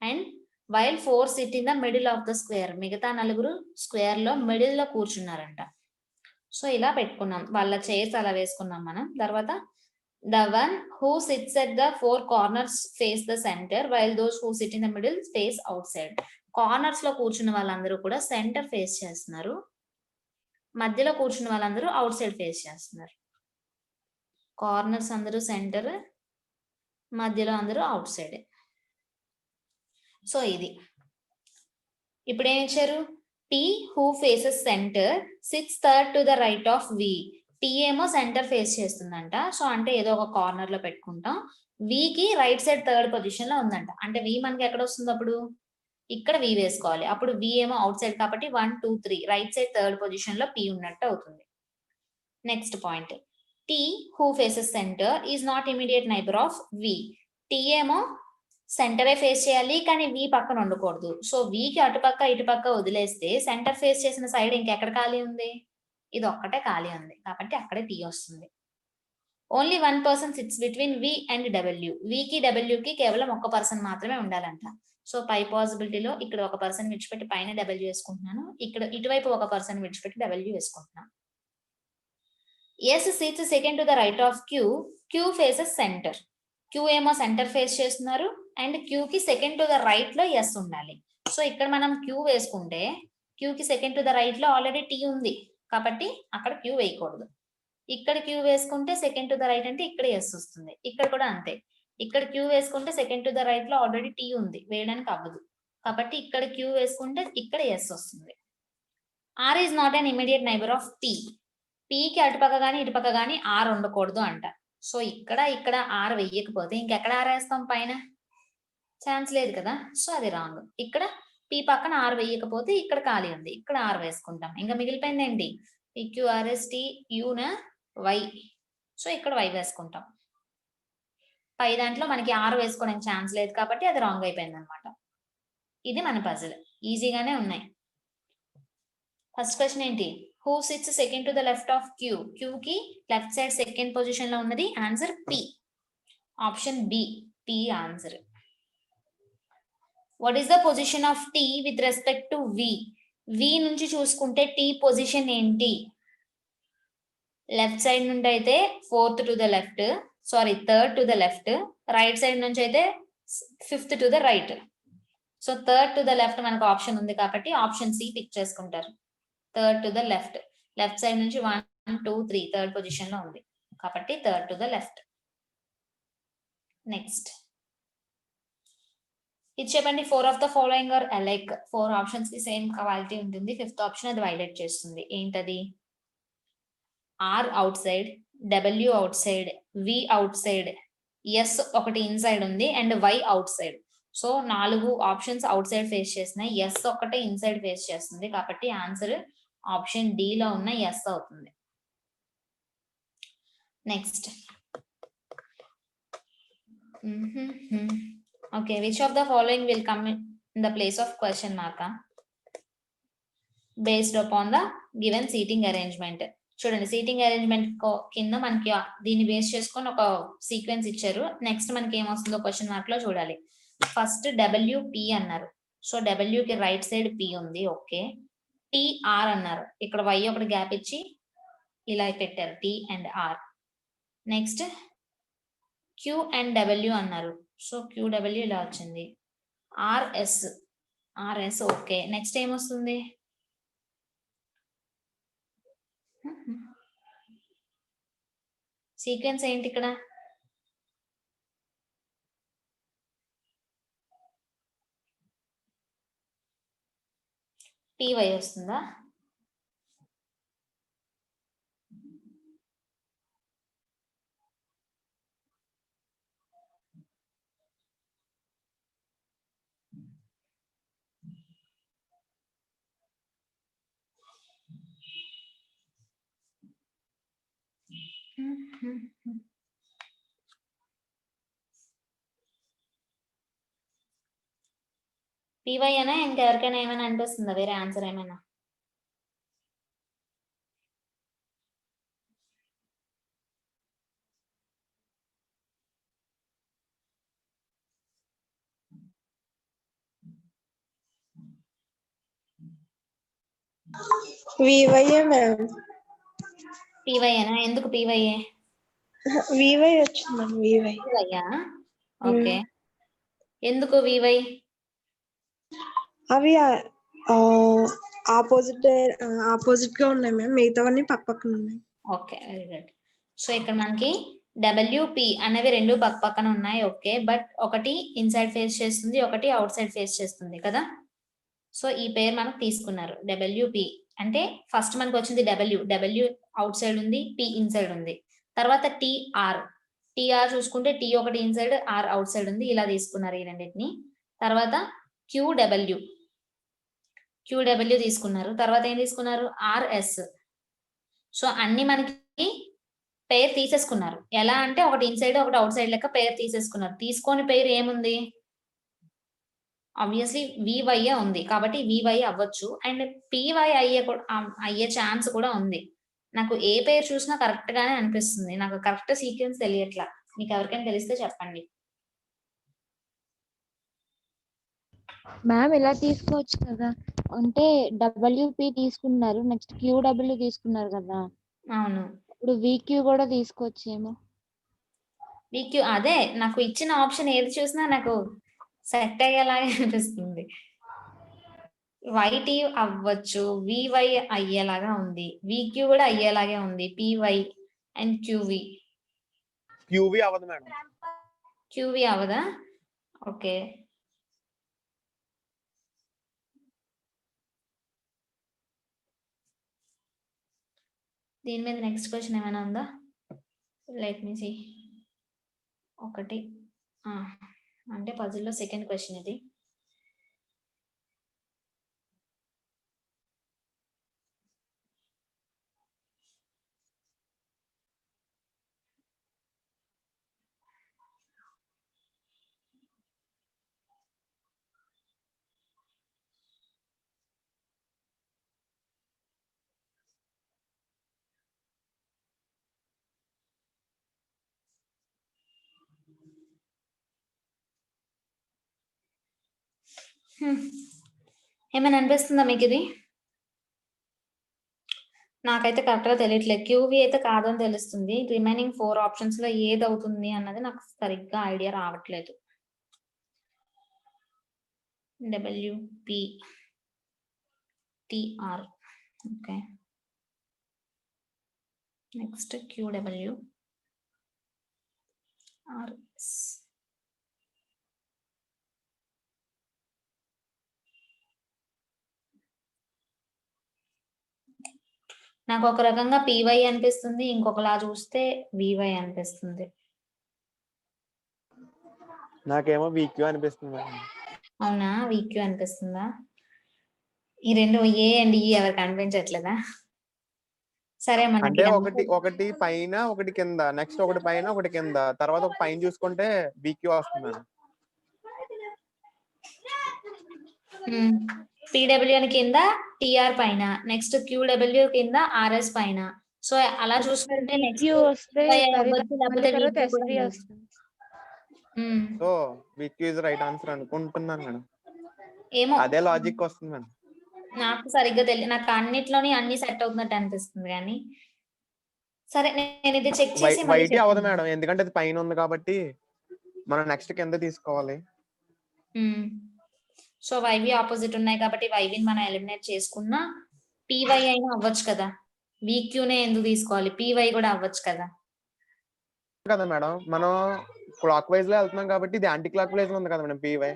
And while 4 sit in the middle of the square. మిగతా నలుగురు స్క్వేర్ లో మిడిల్ లో కూర్చున్నారంట. సో ఇలా పెట్టుకున్నాం. వాళ్ళ చైర్స్ అలా వేసుకున్నాం మనం. తర్వాత the one who sits at the 4 corners face the center while those who sit in the middle face outside. Corners లో కూర్చున్న వాళ్ళందరూ కూడా సెంటర్ ఫేస్ చేస్తున్నారు. మధ్యలో కూర్చున్న వాళ్ళందరూ అవుట్ సైడ్ ఫేస్ చేస్తున్నారు. కార్నర్స్ అందరూ సెంటర్, మధ్యలో అందరూ అవుట్ సైడ్. సో ఇది ఇప్పుడు ఏం ఇచ్చారు? P who faces center sits third to the right of V. P ఏమో సెంటర్ ఫేస్ చేస్తుందంట. సో అంటే ఏదో ఒక కార్నర్ లో పెట్టుకుంటాం. V కి రైట్ సైడ్ థర్డ్ పొజిషన్ లో ఉందంట. అంటే V మనకి ఎక్కడ వస్తుంది? అప్పుడు ఇక్కడ V వేసుకోవాలి. అప్పుడు V ఏమో అవుట్ సైడ్ కాబట్టి 1 2 3 రైట్ సైడ్ థర్డ్ పొజిషన్ లో P ఉన్నట్టు అవుతుంది. Next point, T who faces center is not immediate neighbor of V. T ఏమో సెంటరే ఫేస్ చేయాలి, కానీ V పక్కన ఉండకూడదు. సో V కి అటుపక్క ఇటుపక్క వదిలేస్తే సెంటర్ ఫేస్ చేసిన సైడ్ ఇంకెక్కడ ఖాళీ ఉంది? ఇది ఒక్కటే ఖాళీ ఉంది కాబట్టి అక్కడే T వస్తుంది. Only 1 person sits between V and W. V కి W కి కేవలం ఒక పర్సన్ మాత్రమే ఉండాలంట. సో పై పాసిబిలిటీలో ఇక్కడ ఒక పర్సన్ విడిచిపెట్టి పైన W వేసుకుంటున్నాను. ఇక్కడ ఇటువైపు ఒక పర్సన్ విడిచిపెట్టి W వేసుకుంటున్నాను. S sits second to the right of Q. Q faces center. Q ఏమో సెంటర్ ఫేస్ చేస్తున్నారు అండ్ Q కి సెకండ్ టు ద రైట్ లో S ఉండాలి. సో ఇక్కడ మనం Q వేసుకుంటే Q కి సెకండ్ టు ద రైట్ లో ఆల్రెడీ T ఉంది కాబట్టి అక్కడ Q వేయకూడదు. ఇక్కడ Q వేసుకుంటే సెకండ్ టు ద రైట్ అంటే ఇక్కడ S వస్తుంది. ఇక్కడ కూడా అంతే. ఇక్కడ Q వేసుకుంటే సెకండ్ టు ద రైట్ లో ఆల్రెడీ T ఉంది, వేయడానికి అవ్వదు కాబట్టి ఇక్కడ Q వేసుకుంటే ఇక్కడ S వస్తుంది. R is not an immediate neighbor of P. P కి అటుపక్క కానీ ఇటుపక్క కానీ R ఉండకూడదు అంట. సో ఇక్కడ R వెయ్యకపోతే ఇంకెక్కడ R వేస్తాం? పైన ఛాన్స్ లేదు కదా. సో అది రాంగ్. ఇక్కడ P పక్కన R వెయ్యకపోతే ఇక్కడ ఖాళీ ఉంది, ఇక్కడ R వేసుకుంటాం. ఇంకా మిగిలిపోయింది ఏంటి? PQRST Uన Y. సో ఇక్కడ Y వేసుకుంటాం. పై దాంట్లో మనకి R వేసుకోవడానికి ఛాన్స్ లేదు కాబట్టి అది రాంగ్ అయిపోయింది అనమాట. ఇది మన పజిల్. ఈజీగానే ఉన్నాయి. ఫస్ట్ క్వశ్చన్ ఏంటి? Who sits second to the left of Q. Q కి లెఫ్ట్ సైడ్ సెకండ్ పొజిషన్ లో ఉన్నది. Answer P. Option B, P answer. What is the position of T with respect to V? V నుంచి చూసుకుంటే T position ఏంటి? Left side నుండి అయితే third to the left. Right side నుంచి అయితే 5th to the right. So third to the left మనకు option ఉంది కాబట్టి ఆప్షన్ C పిక్ చేసుకుంటారు. Third to the left. Left side నుంచి 1 2 3 థర్డ్ పొజిషన్ లో ఉంది కాబట్టి third to the left. Next ఇది చెప్పండి. 4 of the following are alike. 4 options కి సేమ్ క్వాలిటీ ఉంటుంది. 5th ఆప్షన్ అది వైలేట్ చేస్తుంది. ఏంటది? R outside, W outside, V outside, S ఒకటి ఇన్సైడ్ ఉంది and Y outside. So 4 options outside face చేస్తున్నాయి. S ఒకటే inside face చేస్తుంది కాబట్టి ఆన్సర్ ఆప్షన్ D లో ఉన్న S అవుతుంది. Next okay, which of the following will come in the place of question mark based upon the given seating arrangement. చూడండి, seating arrangement కింద మనకి దీన్ని బేస్ చేసుకొని ఒక సీక్వెన్స్ ఇచ్చారు. నెక్స్ట్ మనకి ఏమొస్తుందో క్వశ్చన్ మార్క్ లో చూడాలి. ఫస్ట్ WP అన్నారు. సో W కి రైట్ సైడ్ P ఉంది. ఓకే, TR అన్నారు. ఇక్కడ Y ఒకటి గ్యాప్ ఇచ్చి ఇలా పెట్టారు, T and R. Next Q and W అన్నారు. సో QW ఇలా వచ్చింది. RS okay. నెక్స్ట్ ఏమొస్తుంది? సీక్వెన్స్ ఏంటి ఇక్కడ? పీవై వస్తుందా? పీవై అయినా ఇంకెవరికైనా ఏమైనా అనిపిస్తుందా వేరే ఆన్సర్ ఏమైనా? VY ma'am. పీవై అయినా ఎందుకు పీవై? వివై వచ్చింది మ్యామ్. వివై. పీవైయా? ఓకే. ఎందుకు వివై? అవి ఆపోజిట్ గా ఉన్నాయి మ్యామ్. మిగతావన్నీ పక్క పక్కన ఉన్నాయి. Okay, very good. సో ఇక్కడ మనకి డబ్ల్యూపి అనేవి రెండు పక్క పక్కన ఉన్నాయి. ఓకే, బట్ ఒకటి ఇన్సైడ్ ఫేస్ చేస్తుంది, ఒకటి అవుట్ సైడ్ ఫేస్ చేస్తుంది కదా. సో ఈ పేరు మనకు తీసుకున్నారు డబ్ల్యూపి అంటే ఫస్ట్ మనకు వచ్చింది డబ్ల్యూ అవుట్ సైడ్ ఉంది, పి ఇన్సైడ్ ఉంది. తర్వాత టిఆర్ చూసుకుంటే టి ఒకటి ఇన్సైడ్, ఆర్ అవుట్ సైడ్ ఉంది. ఇలా తీసుకున్నారు ఈ రెండింటిని. తర్వాత క్యూడబ్ల్యూ తీసుకున్నారు. తర్వాత ఏం తీసుకున్నారు? ఆర్ఎస్. సో అన్ని మనకి పేరు తీసేసుకున్నారు. ఎలా అంటే ఒకటి ఇన్సైడ్ ఒకటి అవుట్ సైడ్ లెక్క పేరు తీసేసుకున్నారు. తీసుకొని పేరు ఏముంది? ఆబ్వియస్లీ వివై ఉంది కాబట్టి వివై అవ్వచ్చు. అండ్ పివై అయ్యే ఛాన్స్ కూడా ఉంది. నాకు ఏ పేరు చూసినా కరెక్ట్ గానే అనిపిస్తుంది. నాకు కరెక్ట్ సీక్వెన్స్ తెలియట్లా. మీకు ఎవరికైనా తెలిస్తే చెప్పండి. మ్యామ్ ఇలా తీసుకోవచ్చు కదా, అంటే డబ్ల్యూపి తీసుకున్నారు, నెక్స్ట్ క్యూడబ్ల్యూ తీసుకున్నారు కదా. అవును, ఇప్పుడు విక్యూ కూడా తీసుకోవచ్చేమో. విక్యూ అదే నాకు ఇచ్చిన ఆప్షన్ ఏది చూసినా నాకు సెట్ అయ్యేలాగా అనిపిస్తుంది. వైటీ అవ్వచ్చు, వివై అయ్యేలాగా ఉంది, విక్యూ కూడా అయ్యేలాగే ఉంది, పివై అండ్ క్యూవి. క్యూవి అవ్వదు మేడం. క్యూవి అవదా? ఓకే. దీని మీద నెక్స్ట్ క్వశ్చన్ ఏమైనా ఉందా? Let me see. ఒకటి అంటే పజిల్లో సెకండ్ క్వశ్చన్ ఇది. ఏమైనా అనిపిస్తుందా మీకు ఇది? నాకైతే కరెక్ట్గా తెలియట్లేదు. క్యూవి అయితే కాదని తెలుస్తుంది. రిమైనింగ్ 4 ఆప్షన్స్ లో ఏది అవుతుంది అన్నది నాకు సరిగ్గా ఐడియా రావట్లేదు. WP TR. Okay, next QW RS. నాకు ఒక రకంగా పివై అనిపిస్తుంది, ఇంకొకలా చూస్తే వివై అనిపిస్తుంది. నాకేమో విక్యూ అనిపిస్తుంది. అవునా, విక్యూ అనిపిస్తుందా? ఈ రెండు ఏ అండ్ ఈ ఎవరికి అనిపించట్లేదా? సరే, అంటే ఒకటి పైన ఒకటి కింద, నెక్స్ట్ ఒకటి పైన ఒకటి కింద, తర్వాత ఒక పైన చూసుకుంటే విక్యూ వస్తుంది. పిడబ్ల్యూ కింద, టిఆర్ పైన, నెక్స్ట్ క్యూడబ్ల్యూ కింద, ఆర్ఎస్ పైన. సో అలా చూసుకుంటే next so VQ is right answer అనుకుంటున్నాను మేడం. ఏమో, అదే లాజిక్ వస్తుంది మేడం. నాకు సరిగ్గా తెలియదు. నాకు అన్నిట్లోని అన్ని సెట్ అవుతున్నట్టు అనిపిస్తుంది కానీ సరే, నేను ఇది చెక్ చేసి వైట్ అవ్వదు మేడం, ఎందుకంటే అది పైన ఉంది కాబట్టి మనం నెక్స్ట్ కింద తీసుకోవాలి. సో వైవి ఆపోజిట్ ఉన్నాయి కాబట్టి వైవిని మనం ఎలిమినేట్ చేసుకున్నా పివై అయినా అవ్వచ్చు కదా. విక్యూనే ఎందుకు తీసుకోవాలి? పివై కూడా అవ్వచ్చు కదా. కదా మేడం, మనం క్లాక్ వైజ్ లో వెళ్తున్నాం కాబట్టి ఇది యాంటీ క్లాక్ వైజ్ ఉంది కదా మేడం. పివై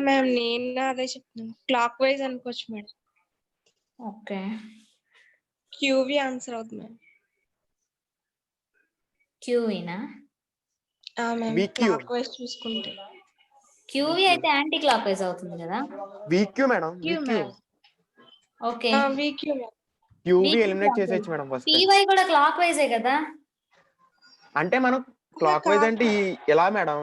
మ్యామ్ నేను అదే చెప్తున్నాను, క్లాక్ వైజ్ అనుకోవచ్చు మేడం. ఓకే, క్యూవి ఆన్సర్ అవుతుంది మేడం. క్యూవీనా? Ma'am VQ. క్లాక్ వైజ్ చూసుకుంటే క్యూవీ అయితే యాంటీ క్లాక్ వైజ్ అవుతుంది కదా. VQ madam, Q VQ. Ma'am. Okay, VQ ma'am. QV eliminate చేసేయచ్చు మేడం ఫస్ట్. పీవై కూడా క్లాక్ వైజే కదా. అంటే మనం క్లాక్ వైజ్ అంటే ఎలా మేడం?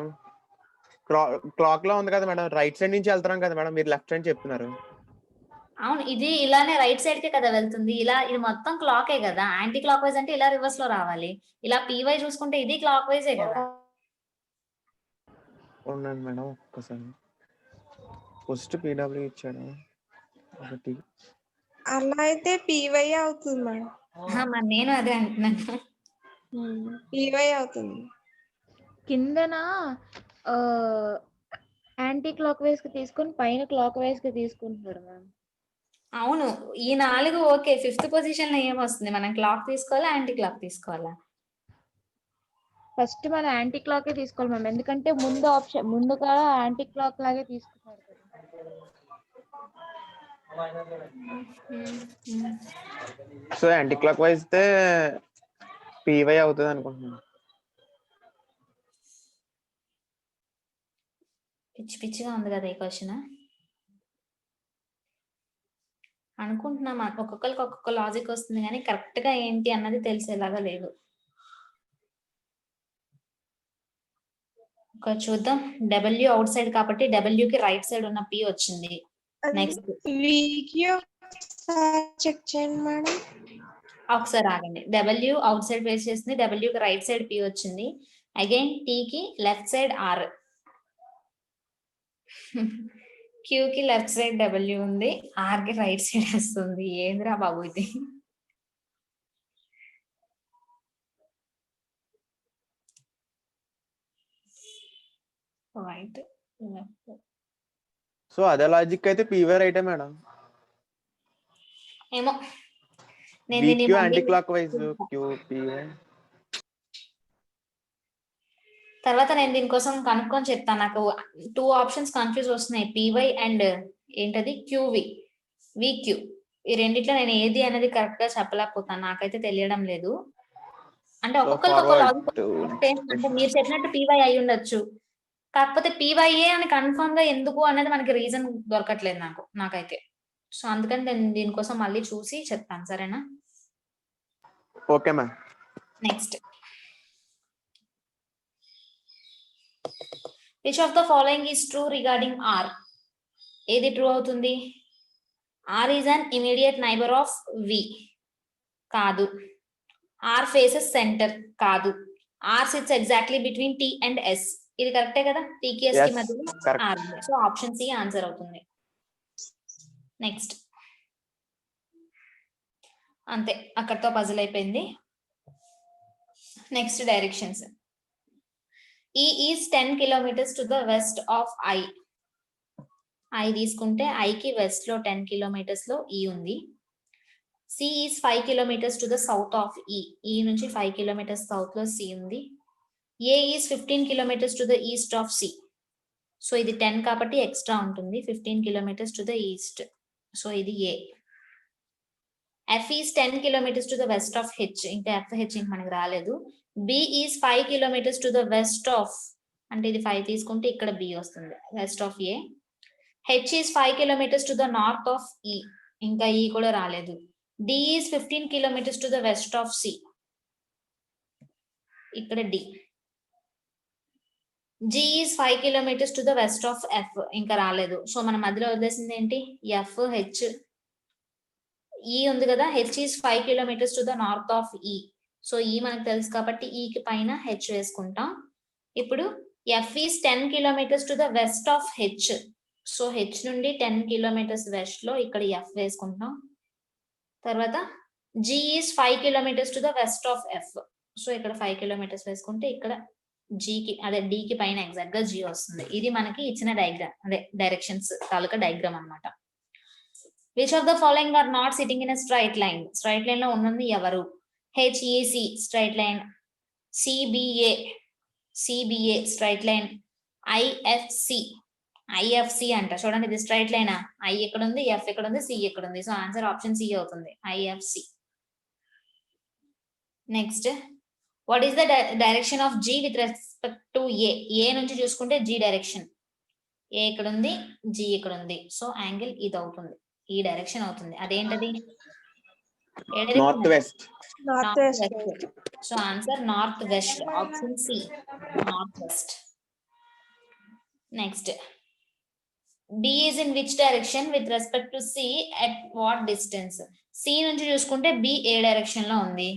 క్లాక్ లో ఉంది కదా మేడం, రైట్ సైడ్ నుంచి వెళ్తున్నాం కదా మేడం, మీరు లెఫ్ట్ సైడ్ చెప్తున్నారు. అవును, ఇది ఇలానే రైట్ సైడ్ కే కదా వెళ్తుంది. ఇలా ఇది మొత్తం క్లాకే కదా. యాంటీ క్లాక్ వైజ్ అంటే ఇలా రివర్స్ లో రావాలి. ఇలా పీవై చూసుకుంటే ఇది క్లాక్ వైజే కదా. ఉన్నాను మేడం ఒక్కసారి. ఫస్ట్ PW ఇచ్చాడు ఒకటి. అలా అయితే పీవై అవుతుంది మేడం. మరి నేను అదే అంటున్నాను. పీవై అవుతుంది. కిందన యాంటీ క్లాక్ వైజ్ కి తీసుకొని పైన క్లాక్ వైజ్ కి తీసుకుంటున్నారు మ్యామ్. అవును, ఈ 4 ఓకే. 5th పొజిషన్ లో ఏమొస్తుంది? మనం క్లాక్ తీసుకోవాలా, యాంటీ క్లాక్ తీసుకోవాలా? ఫస్ట్ మనం యాంటీ క్లాక్ తీసుకోవాలి మ్యామ్, ఎందుకంటే ముందు ఆప్షన్ ముందు కూడా యాంటీ క్లాక్ లాగే తీసుకున్నారు కదా. సో యాంటీ క్లాక్ వైజ్ అయితే PY అవుతుంది అనుకుంటున్నాను. పిచ్చి పిచ్చిగా ఉంది కదా ఈ క్వశ్చన్. అనుకుంటున్నాం ఒక్కొక్కరికి ఒక్కొక్క లాజిక్ వస్తుంది, కానీ కరెక్ట్ గా ఏంటి అన్నది తెలిసేలాగా లేదు. ఒక చూద్దాం. డబ్ల్యూ అవుట్ సైడ్ కాబట్టి డబ్ల్యూ కి రైట్ సైడ్ ఉన్న P వచ్చింది. నెక్స్ట్ వీక్యూ చెక్ చేయండి మేడం. ఒకసారి ఆగండి. డబ్ల్యూ అవుట్ సైడ్ ఫేస్ చేసింది, డబ్ల్యూ కి రైట్ సైడ్ P వచ్చింది. అగైన్ T కి లెఫ్ట్ సైడ్ R, Q కి లెఫ్ట్ సైడ్ డబ్ల్యూ ఉంది, R కి రైట్ సైడ్ వస్తుంది. ఏంద్రా బాబు ఇది? Right left. సో అదే లాజిక్ అయితే PY రైటే మేడం. ఏమో, నేను దీన్ని VQ మళ్ళీ anti clock wise, Q PY. తర్వాత నేను దీనికోసం కనుక్కొని చెప్తాను. నాకు 2 ఆప్షన్స్ కన్ఫ్యూజ్ వస్తున్నాయి, పీవై అండ్ ఏంటది క్యూవి, విక్యూ. ఈ రెండిట్లో నేను ఏది అనేది కరెక్ట్ గా చెప్పలేకపోతాను, నాకైతే తెలియడం లేదు. అంటే ఒక్కొక్కరికి ఒక్కొక్క లాజిక్. అంటే మీరు చెప్పినట్టు పీవై అయి ఉండొచ్చు, కాకపోతే పీవైఏ అని కన్ఫర్మ్ గా ఎందుకు అనేది మనకి రీజన్ దొరకట్లేదు నాకైతే. సో అందుకని నేను దీనికోసం మళ్ళీ చూసి చెప్తాను, సరేనా? Okay ma'am. Next, which of the following is true regarding R? ఏది ట్రూ అవుతుంది? R is an immediate neighbor of V, కాదు. R faces center, కాదు. R sits exactly between T and S, ఇది కరెక్టే కదా. T కి S కి Yes, మధ్యలో correct. R ఉంది. సో ఆప్షన్ సి ఆన్సర్ అవుతుంది. నెక్స్ట్, అంతే, అక్కడతో పజిల్ అయిపోయింది. Next directions. E is 10 kilometers to the west of I. I తీసుకుంటే I కి వెస్ట్ లో 10 kilometers లో E ఉంది. C is 5 kilometers to the south of E. E నుంచి 5 kilometers సౌత్ లో C ఉంది. A is 15 kilometers to the east of C. So ఇది 10 కాబట్టి ఎక్స్ట్రా ఉంటుంది, 15 kilometers to the east. So ఇది A. F is 10 kilometers to the west of H. ఇంకా FH మనకి రాలేదు. B is 5 kilometers to the west of, అంటే ఇది 5 తీసుకుంటే ఇక్కడ B వస్తుంది, west of A. H is 5 kilometers to the north of E. ఇంకా E కూడా రాలేదు. D is 15 kilometers to the west of C. ఇక్కడ D. G is 5 kilometers to the west of F. ఇంకా రాలేదు. సో మన మధ్యలో వదిలేసింది ఏంటి? F, H. E ఉంది కదా. H is 5 kilometers to the north of E. So E మనకు తెలుసు కాబట్టి E కి పైన H వేసుకుంటాం. ఇప్పుడు F is 10 kilometers to the west of H. So H నుండి 10 kilometers వెస్ట్ లో ఇక్కడ F వేసుకుంటాం. తర్వాత G is 5 kilometers to the west of F. So ఇక్కడ 5 kilometers వేసుకుంటే ఇక్కడ G కి, అదే D కి పైన ఎగ్జాక్ట్ గా G వస్తుంది. ఇది మనకి ఇచ్చిన డయాగ్రామ్, అదే డైరెక్షన్స్ తాలూకా డయాగ్రామ్ అన్నమాట. Which of the following are not sitting in a straight line? Straight line లో ఉన్నది ఎవరు? HEC straight line, CBA straight line, IFC IFC అంట. చూడండి ఇది స్ట్రైట్ లైనా, ఐ ఎక్కడ ఉంది, ఎఫ్ ఎక్కడ ఉంది, సి ఎక్కడ ఉంది. సో ఆన్సర్ ఆప్షన్ సి అవుతుంది, IFC. Next, what is the direction of G with respect to A నుంచి చూసుకుంటే జీ డైరెక్షన్. ఏ ఇక్కడ ఉంది, జీ ఇక్కడ ఉంది. సో యాంగిల్ ఇది అవుతుంది, ఈ డైరెక్షన్ అవుతుంది. అదేంటది? North west. North west. So answer north west, option C, north west. Next, B is in which direction with respect to C at what distance? C నుంచి చూసుకుంటే B ఏ direction లో ఉంది?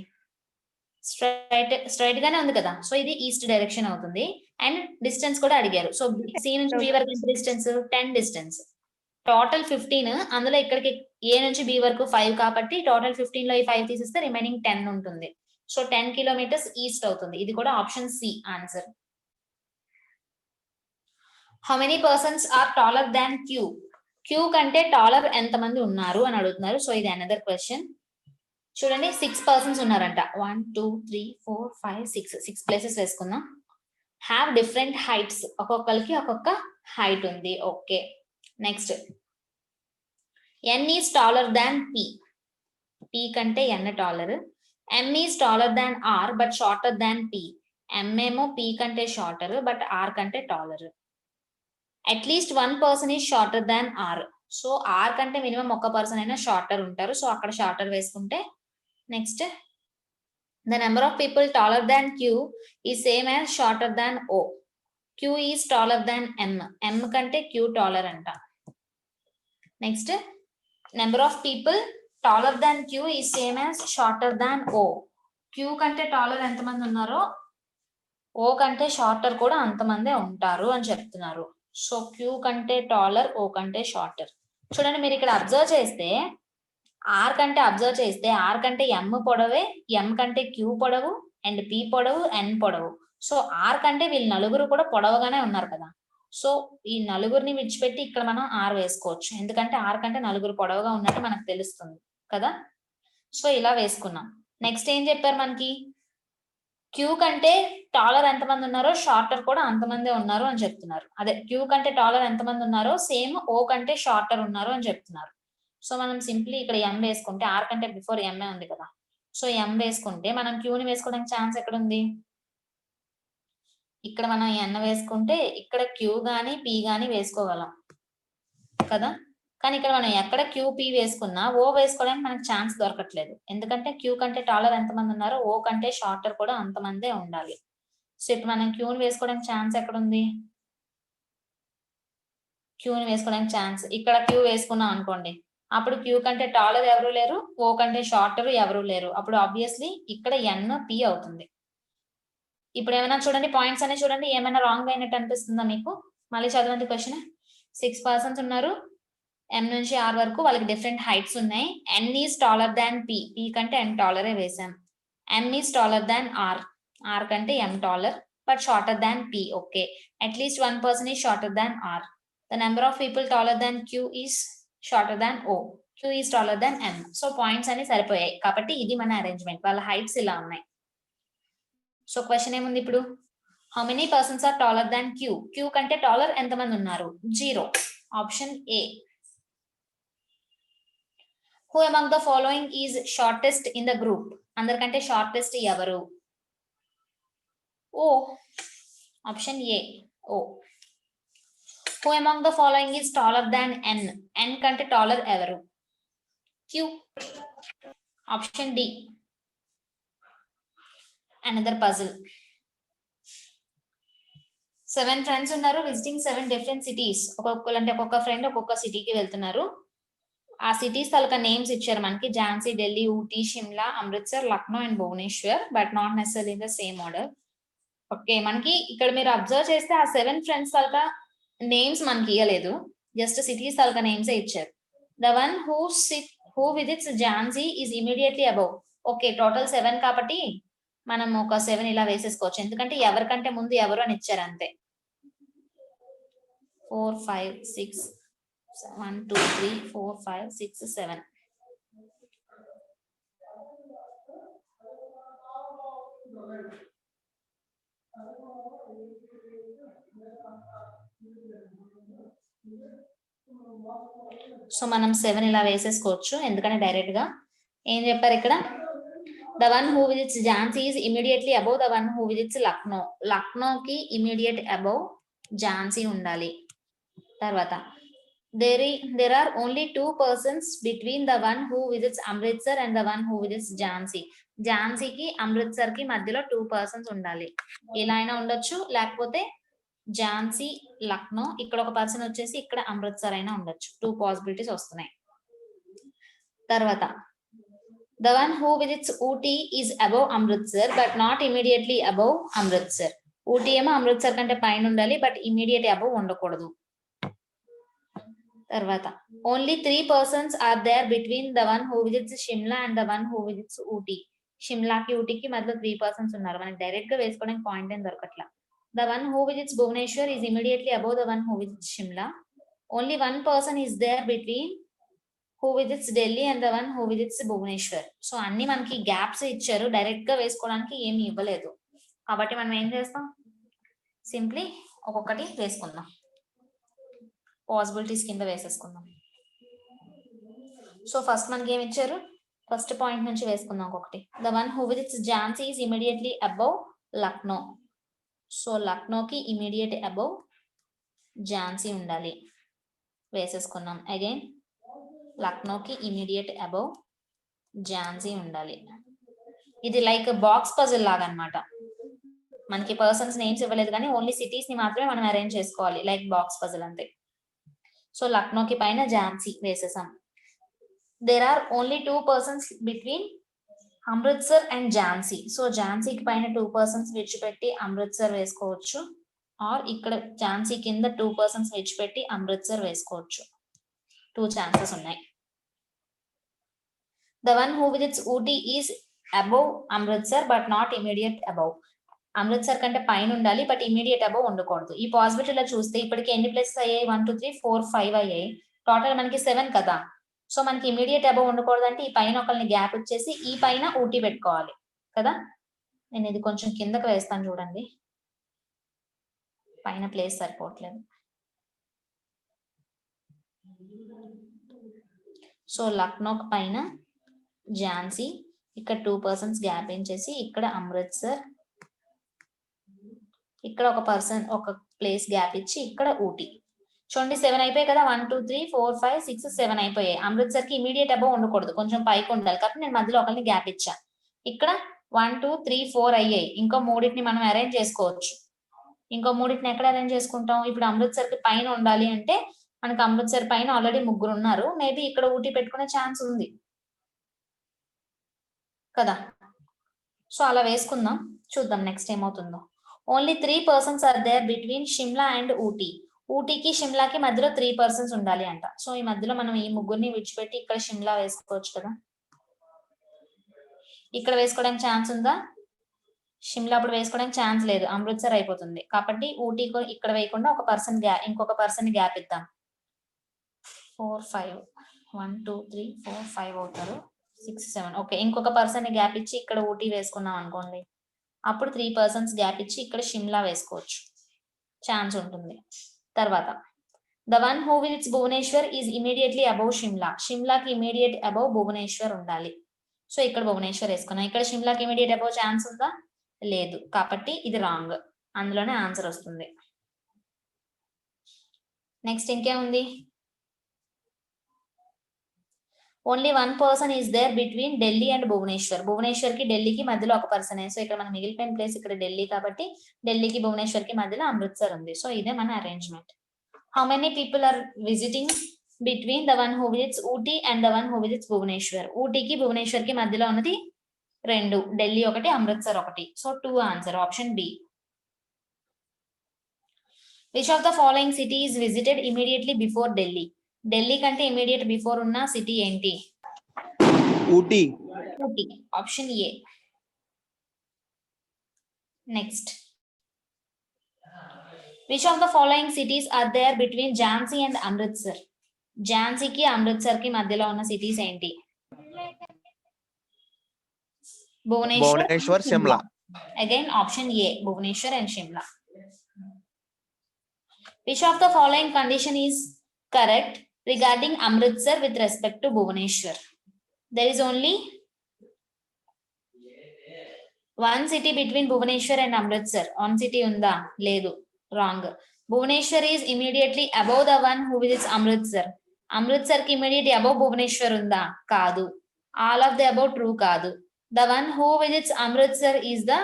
Straight గానే ఉంది కదా, సో ఇది ఈస్ట్ డైరెక్షన్ అవుతుంది. And distance కూడా అడిగారు. సో C నుంచి B వరకు ఎంత డిస్టెన్స్? 10 డిస్టెన్స్. టోటల్ 15, అందులో ఇక్కడికి A నుంచి B వరకు 5 కాబట్టి టోటల్ 15 లో ఈ 5 తీసేస్తే రిమైనింగ్ 10 ఉంటుంది. సో 10 కిలోమీటర్స్ ఈస్ట్ అవుతుంది. ఇది కూడా option C answer. How many persons are taller than Q? Q కంటే టాలర్ ఎంతమంది ఉన్నారు అని అడుగుతున్నారు. సో ఇది అనదర్ క్వశ్చన్. చూడండి 6 పర్సన్స్ ఉన్నారంట. 1 2 3 4 5 6 ప్లేసెస్ వేసుకుందాం. హ్యావ్ డిఫరెంట్ హైట్స్, ఒక్కొక్కరికి ఒక్కొక్క హైట్ ఉంది. Okay. Next, N is taller than P. P కంటే N taller. M is taller than R but shorter than P. M ఏమో పి కంటే షార్టర్ బట్ ఆర్ కంటే taller. At least 1 person is shorter than R. So R కంటే minimum ఒక person అయినా shorter ఉంటారు. So అక్కడ shorter వేసుకుంటే. Next, the number of people taller than Q is same as shorter than O. Q is taller than M. M కంటే Q taller అంట. Next, number of people taller than Q is same as shorter than O. Q కంటే taller ఎంతమంది ఉన్నారో ఓ కంటే shorter కూడా అంతమందే ఉంటారు అని చెప్తున్నారు. సో క్యూ కంటే టాలర్, ఓ కంటే షార్టర్. చూడండి మీరు ఇక్కడ అబ్జర్వ్ చేస్తే ఆర్ కంటే ఎం పొడవే, ఎం కంటే క్యూ పొడవు, అండ్ పి పొడవు, ఎన్ పొడవు. సో ఆర్ కంటే వీళ్ళు నలుగురు కూడా పొడవుగానే ఉన్నారు కదా. సో ఈ నలుగురిని విడిచిపెట్టి ఇక్కడ మనం ఆర్ వేసుకోవచ్చు, ఎందుకంటే ఆర్ కంటే నలుగురు పొడవుగా ఉన్నట్టు మనకు తెలుస్తుంది కదా. సో ఇలా వేసుకున్నాం. నెక్స్ట్ ఏం చెప్పారు మనకి? క్యూ కంటే టాలర్ ఎంతమంది ఉన్నారో షార్టర్ కూడా అంతమందే ఉన్నారు అని చెప్తున్నారు. అదే క్యూ కంటే టాలర్ ఎంతమంది ఉన్నారో సేమ్ ఓ కంటే షార్టర్ ఉన్నారు అని చెప్తున్నారు. సో మనం సింప్లీ ఇక్కడ ఎం వేసుకుంటే, ఆర్ కంటే బిఫోర్ ఎంఏ ఉంది కదా, సో ఎం వేసుకుంటే మనం క్యూని వేసుకోవడానికి ఛాన్స్ ఎక్కడ ఉంది? ఇక్కడ మనం ఎన్ వేసుకుంటే ఇక్కడ క్యూ గాని పి గాని వేసుకోగలం కదా. కానీ ఇక్కడ మనం ఎక్కడ క్యూ పి వేసుకున్నా ఓ వేసుకోవడానికి మనకు ఛాన్స్ దొరకట్లేదు, ఎందుకంటే క్యూ కంటే టాలర్ ఎంతమంది ఉన్నారో ఓ కంటే షార్టర్ కూడా అంతమందే ఉండాలి. సో ఇప్పుడు మనం క్యూని వేసుకోవడానికి ఛాన్స్ ఎక్కడ ఉంది? క్యూని వేసుకోవడానికి ఛాన్స్ ఇక్కడ క్యూ వేసుకున్నాం అనుకోండి, అప్పుడు క్యూ కంటే టాలర్ ఎవరు లేరు, ఓ కంటే షార్టర్ ఎవరు లేరు. అప్పుడు ఆబ్వియస్లీ ఇక్కడ ఎన్ పి అవుతుంది. ఇప్పుడు ఏమైనా చూడండి పాయింట్స్ అనే చూడండి, ఏమైనా రాంగ్ అయినట్టు అనిపిస్తుందా మీకు? మళ్ళీ చదవండి క్వశ్చన్. 6 పర్సన్స్ ఉన్నారు, ఎం నుంచి ఆర్ వరకు, వాళ్ళకి డిఫరెంట్ హైట్స్ ఉన్నాయి. N is taller than P, P కంటే ఎన్ టాలరే వేసాం. M is taller than R, R కంటే M taller but shorter than P. Okay. At least 1 person is shorter than R. The number of people taller than Q is shorter than O. Q is taller than M. So points అన్ని సరిపోయాయి కాబట్టి ఇది మన arrangement. వాళ్ళ heights ఇలా ఉన్నాయి. So question ఏముంది ఇప్పుడు? How many persons are taller than Q? Q కంటే టాలర్ ఎంతమంది ఉన్నారు? 0, option A. Who among the following is shortest in the group? అందరికంటే షార్టెస్ట్ ఎవరు? O, option A, O. Who among the following is taller than N? N కంటే taller ఎవరు? Q, option D. Another puzzle. 7 friends ఉన్నారు visiting 7 different cities. ఒక్కొక్క friend ఒక్కొక్క సిటీకి వెళ్తున్నారు. ఆ సిటీస్ తాలూకా నేమ్స్ ఇచ్చారు మనకి, Jhansi, Delhi, Ooty, Shimla, Amritsar, Lucknow and Bhubaneswar, but not necessary in the same order. Okay, మనకి ఇక్కడ మీరు అబ్జర్వ్ చేస్తే ఆ 7 ఫ్రెండ్స్ తాలూకా నేమ్స్ మనకి ఇవ్వలేదు, జస్ట్ సిటీస్ తాలూకా నేమ్స్ ఇచ్చారు. The one who visits Jhansi is immediately above. Okay, total 7 కాబట్టి మనం ఒక 7 ఇలా వేసేసుకోవచ్చు, ఎందుకంటే ఎవరికంటే ముందు ఎవరు అని ఇచ్చారు అంతే. 4 5 6 1 2 3 4 5 6 7. సో మనం 7 ఇలా వేసేసుకోవచ్చు, ఎందుకంటే డైరెక్ట్ గా ఏం చెప్పారు ఇక్కడ, the one who visits Jhansi is immediately above the one who visits Lucknow. లక్నోకి ఇమీడియట్ అబౌవ్ ఝాన్సీ ఉండాలి. తర్వాత there are only 2 persons between the one who visits Amritsar and the one who visits Jhansi. ఝాన్సీకి Amritsar కి మధ్యలో 2 persons ఉండాలి. ఇలా అయినా ఉండొచ్చు, లేకపోతే ఝాన్సీ లక్నో, ఇక్కడ ఒక పర్సన్ వచ్చేసి ఇక్కడ అమృత్సర్ అయినా ఉండొచ్చు. 2 పాసిబిలిటీస్ వస్తున్నాయి. తర్వాత the one who visits Ooty is above Amritsar but not immediately above Amritsar. Ooty ఏమో అమృత్సర్ కంటే పైన ఉండాలి, బట్ ఇమీడియట్ అబౌవ్ ఉండకూడదు. తర్వాత only 3 persons are there between the one who visits Shimla and the one who visits Ooty. షిమ్లాకి ఊటీకి మధ్యలో 3 persons ఉన్నారు. మనకి డైరెక్ట్ గా వేసుకోవడానికి పాయింట్ ఏం దొరకట్లా. The one who visits Bhubaneswar is immediately above the one who visits Shimla. Only 1 person is there between who visits Delhi and the one who visits Bhubaneswar. So అన్ని మనకి గ్యాప్స్ ఇచ్చారు, డైరెక్ట్ గా వేసుకోవడానికి ఏమి ఇవ్వలేదు. కాబట్టి మనం ఏం చేస్తాం, సింప్లీ ఒక్కొక్కటి వేసుకుందాం, పాసిబిలిటీస్ కింద వేసేసుకుందాం. సో ఫస్ట్ మనకి ఏమి ఇచ్చారు, ఫస్ట్ పాయింట్ నుంచి వేసుకుందాం ఒక్కొక్కటి. The one who visits Jhansi is immediately above Lucknow. So లక్నోకి ఇమీడియట్ అబౌవ్ ఝాన్సీ ఉండాలి, వేసేసుకున్నాం. అగైన్ లక్నోకి ఇమీడియట్ అబౌవ్ ఝాన్సీ ఉండాలి. ఇది లైక్ బాక్స్ పజిల్ లాగా అన్నమాట. మనకి పర్సన్స్ నేమ్స్ ఇవ్వలేదు కానీ ఓన్లీ సిటీస్ ని మాత్రమే మనం అరేంజ్ చేసుకోవాలి, లైక్ బాక్స్ పజిల్ అంతే. సో లక్నోకి పైన ఝాన్సీ వేసేసాం. There are only 2 persons between Amritsar and Jhansi. So ఝాన్సీకి పైన 2 persons విడిచిపెట్టి అమృత్సర్ వేసుకోవచ్చు, ఆర్ ఇక్కడ ఝాన్సీ కింద 2 persons విడిచిపెట్టి అమృత్సర్ వేసుకోవచ్చు. 2 chances ఉన్నాయి. The one who visits Ooty is above Amritsar but not immediate above. Amritsar కంటే పైన ఉండాలి, బట్ ఇమీడియట్ అబౌవ్ ఉండకూడదు. ఈ పాసిబిలిటీలో చూస్తే ఇప్పటికి ఎన్ని ప్లేసెస్ అయ్యాయి, 1 2 3 4 5 అయ్యాయి, టోటల్ మనకి 7 కదా. సో మనకి ఇమీడియట్ అబౌవ్ ఉండకూడదు అంటే ఈ పైన ఒకరిని గ్యాప్ వచ్చేసి ఈ పైన ఊటీ పెట్టుకోవాలి కదా. నేను ఇది కొంచెం కిందకి వేస్తాను చూడండి, పైన ప్లేస్ సరిపోవట్లేదు. సో లక్నో పైన ఝాన్సీ, ఇక్కడ 2 persons గ్యాప్ ఇచ్చేసి ఇక్కడ అమృత్సర్, ఇక్కడ ఒక పర్సన్ ఒక ప్లేస్ గ్యాప్ ఇచ్చి ఇక్కడ ఊటీ. చూడండి 7 అయిపోయాయి కదా, 1 2 3 4 5 6 7 అయిపోయాయి. అమృత్సర్ కి ఇమీడియట్ అబౌవ్ ఉండకూడదు, కొంచెం పైకి ఉండాలి, కాబట్టి నేను మధ్యలో ఒకరిని గ్యాప్ ఇచ్చా. ఇక్కడ 1 2 3 4 అయ్యాయి. ఇంకో 3ని మనం అరేంజ్ చేసుకోవచ్చు. ఇంకో 3ని ఎక్కడ అరేంజ్ చేసుకుంటాం, ఇప్పుడు అమృత్సర్ కి పైన ఉండాలి అంటే మనకి అమృత్సర్ పైన ఆల్రెడీ 3 ఉన్నారు, మేబీ ఇక్కడ ఊటీ పెట్టుకునే ఛాన్స్ ఉంది కదా. సో అలా వేసుకుందాం, చూద్దాం నెక్స్ట్ ఏమవుతుందో. Only 3 persons are there between Shimla and Ooty. ఊటీకి షిమ్లాకి మధ్యలో 3 persons ఉండాలి అంట. సో ఈ మధ్యలో మనం ఈ ముగ్గురిని విడిచిపెట్టి ఇక్కడ షిమ్లా వేసుకోవచ్చు కదా. ఇక్కడ వేసుకోవడానికి ఛాన్స్ ఉందా, షిమ్లా అప్పుడు వేసుకోవడానికి ఛాన్స్ లేదు, అమృత్సర్ అయిపోతుంది. కాబట్టి ఊటీకి ఇక్కడ వేయకుండా ఒక పర్సన్ ఇంకొక పర్సన్ గ్యాప్ ఇద్దాం. 4 5 1 2 3 4 5 అవుతారు, 6 7. ఓకే, ఇంకొక పర్సన్ గ్యాప్ ఇచ్చి ఇక్కడ ఊటీ వేసుకున్నాం అనుకోండి, అప్పుడు 3 persons గ్యాప్ ఇచ్చి ఇక్కడ షిమ్లా వేసుకోవచ్చు, ఛాన్స్ ఉంటుంది. తర్వాత the one who visits Bhubaneswar is immediately above Shimla. షిమ్లాకి ఇమీడియట్ అబౌవ్ భువనేశ్వర్ ఉండాలి. సో ఇక్కడ భువనేశ్వర్ వేసుకున్నాం. ఇక్కడ షిమ్లాకి ఇమీడియట్ అబౌవ్ ఛాన్స్ ఉందా, లేదు, కాబట్టి ఇది రాంగ్, అందులోనే ఆన్సర్ వస్తుంది. నెక్స్ట్ ఇంకేముంది, only 1 person is there between Delhi and Bhubaneswar. Bhubaneswar కి ఢిల్లీకి మధ్యలో ఒక పర్సన్. సో ఇక్కడ మనకి మిగిలిపోయిన ప్లేస్ ఇక్కడ ఢిల్లీ, కాబట్టి ఢిల్లీకి భువనేశ్వర్ కి మధ్యలో అమృత్సర్ ఉంది. సో ఇదే మన arrangement. How many people are visiting between the one who visits Ooty and the one who visits Bhubaneswar. ఊటీకి భువనేశ్వర్ కి మధ్యలో ఉన్నది 2, Delhi 1 Amritsar 1. So 2 answer, option B. Which of the following city is visited immediately before Delhi. Delhi కంటే ఇమీడియట్ బిఫోర్ ఉన్న city ఏంటి, Ooty. Ooty, option A. Next, which of the following cities are there between Jhansi and Amritsar. ఝాన్సీకి Amritsar కి మధ్యలో ఉన్న సిటీస్ ఏంటి, Bhubaneswar, Shimla. Again option A, Bhubaneswar and Shimla. Which of the following condition is correct regarding Amritsar with respect to Bhubaneswar. There is only one city between Bhubaneswar and Amritsar. One city unda? Ledu. Wrong. Bhubaneswar is immediately above the one who visits Amritsar. Amritsar ki immediately above Bhubaneswar unda? Kaadu. All of the above true kaadu. The one who visits Amritsar is the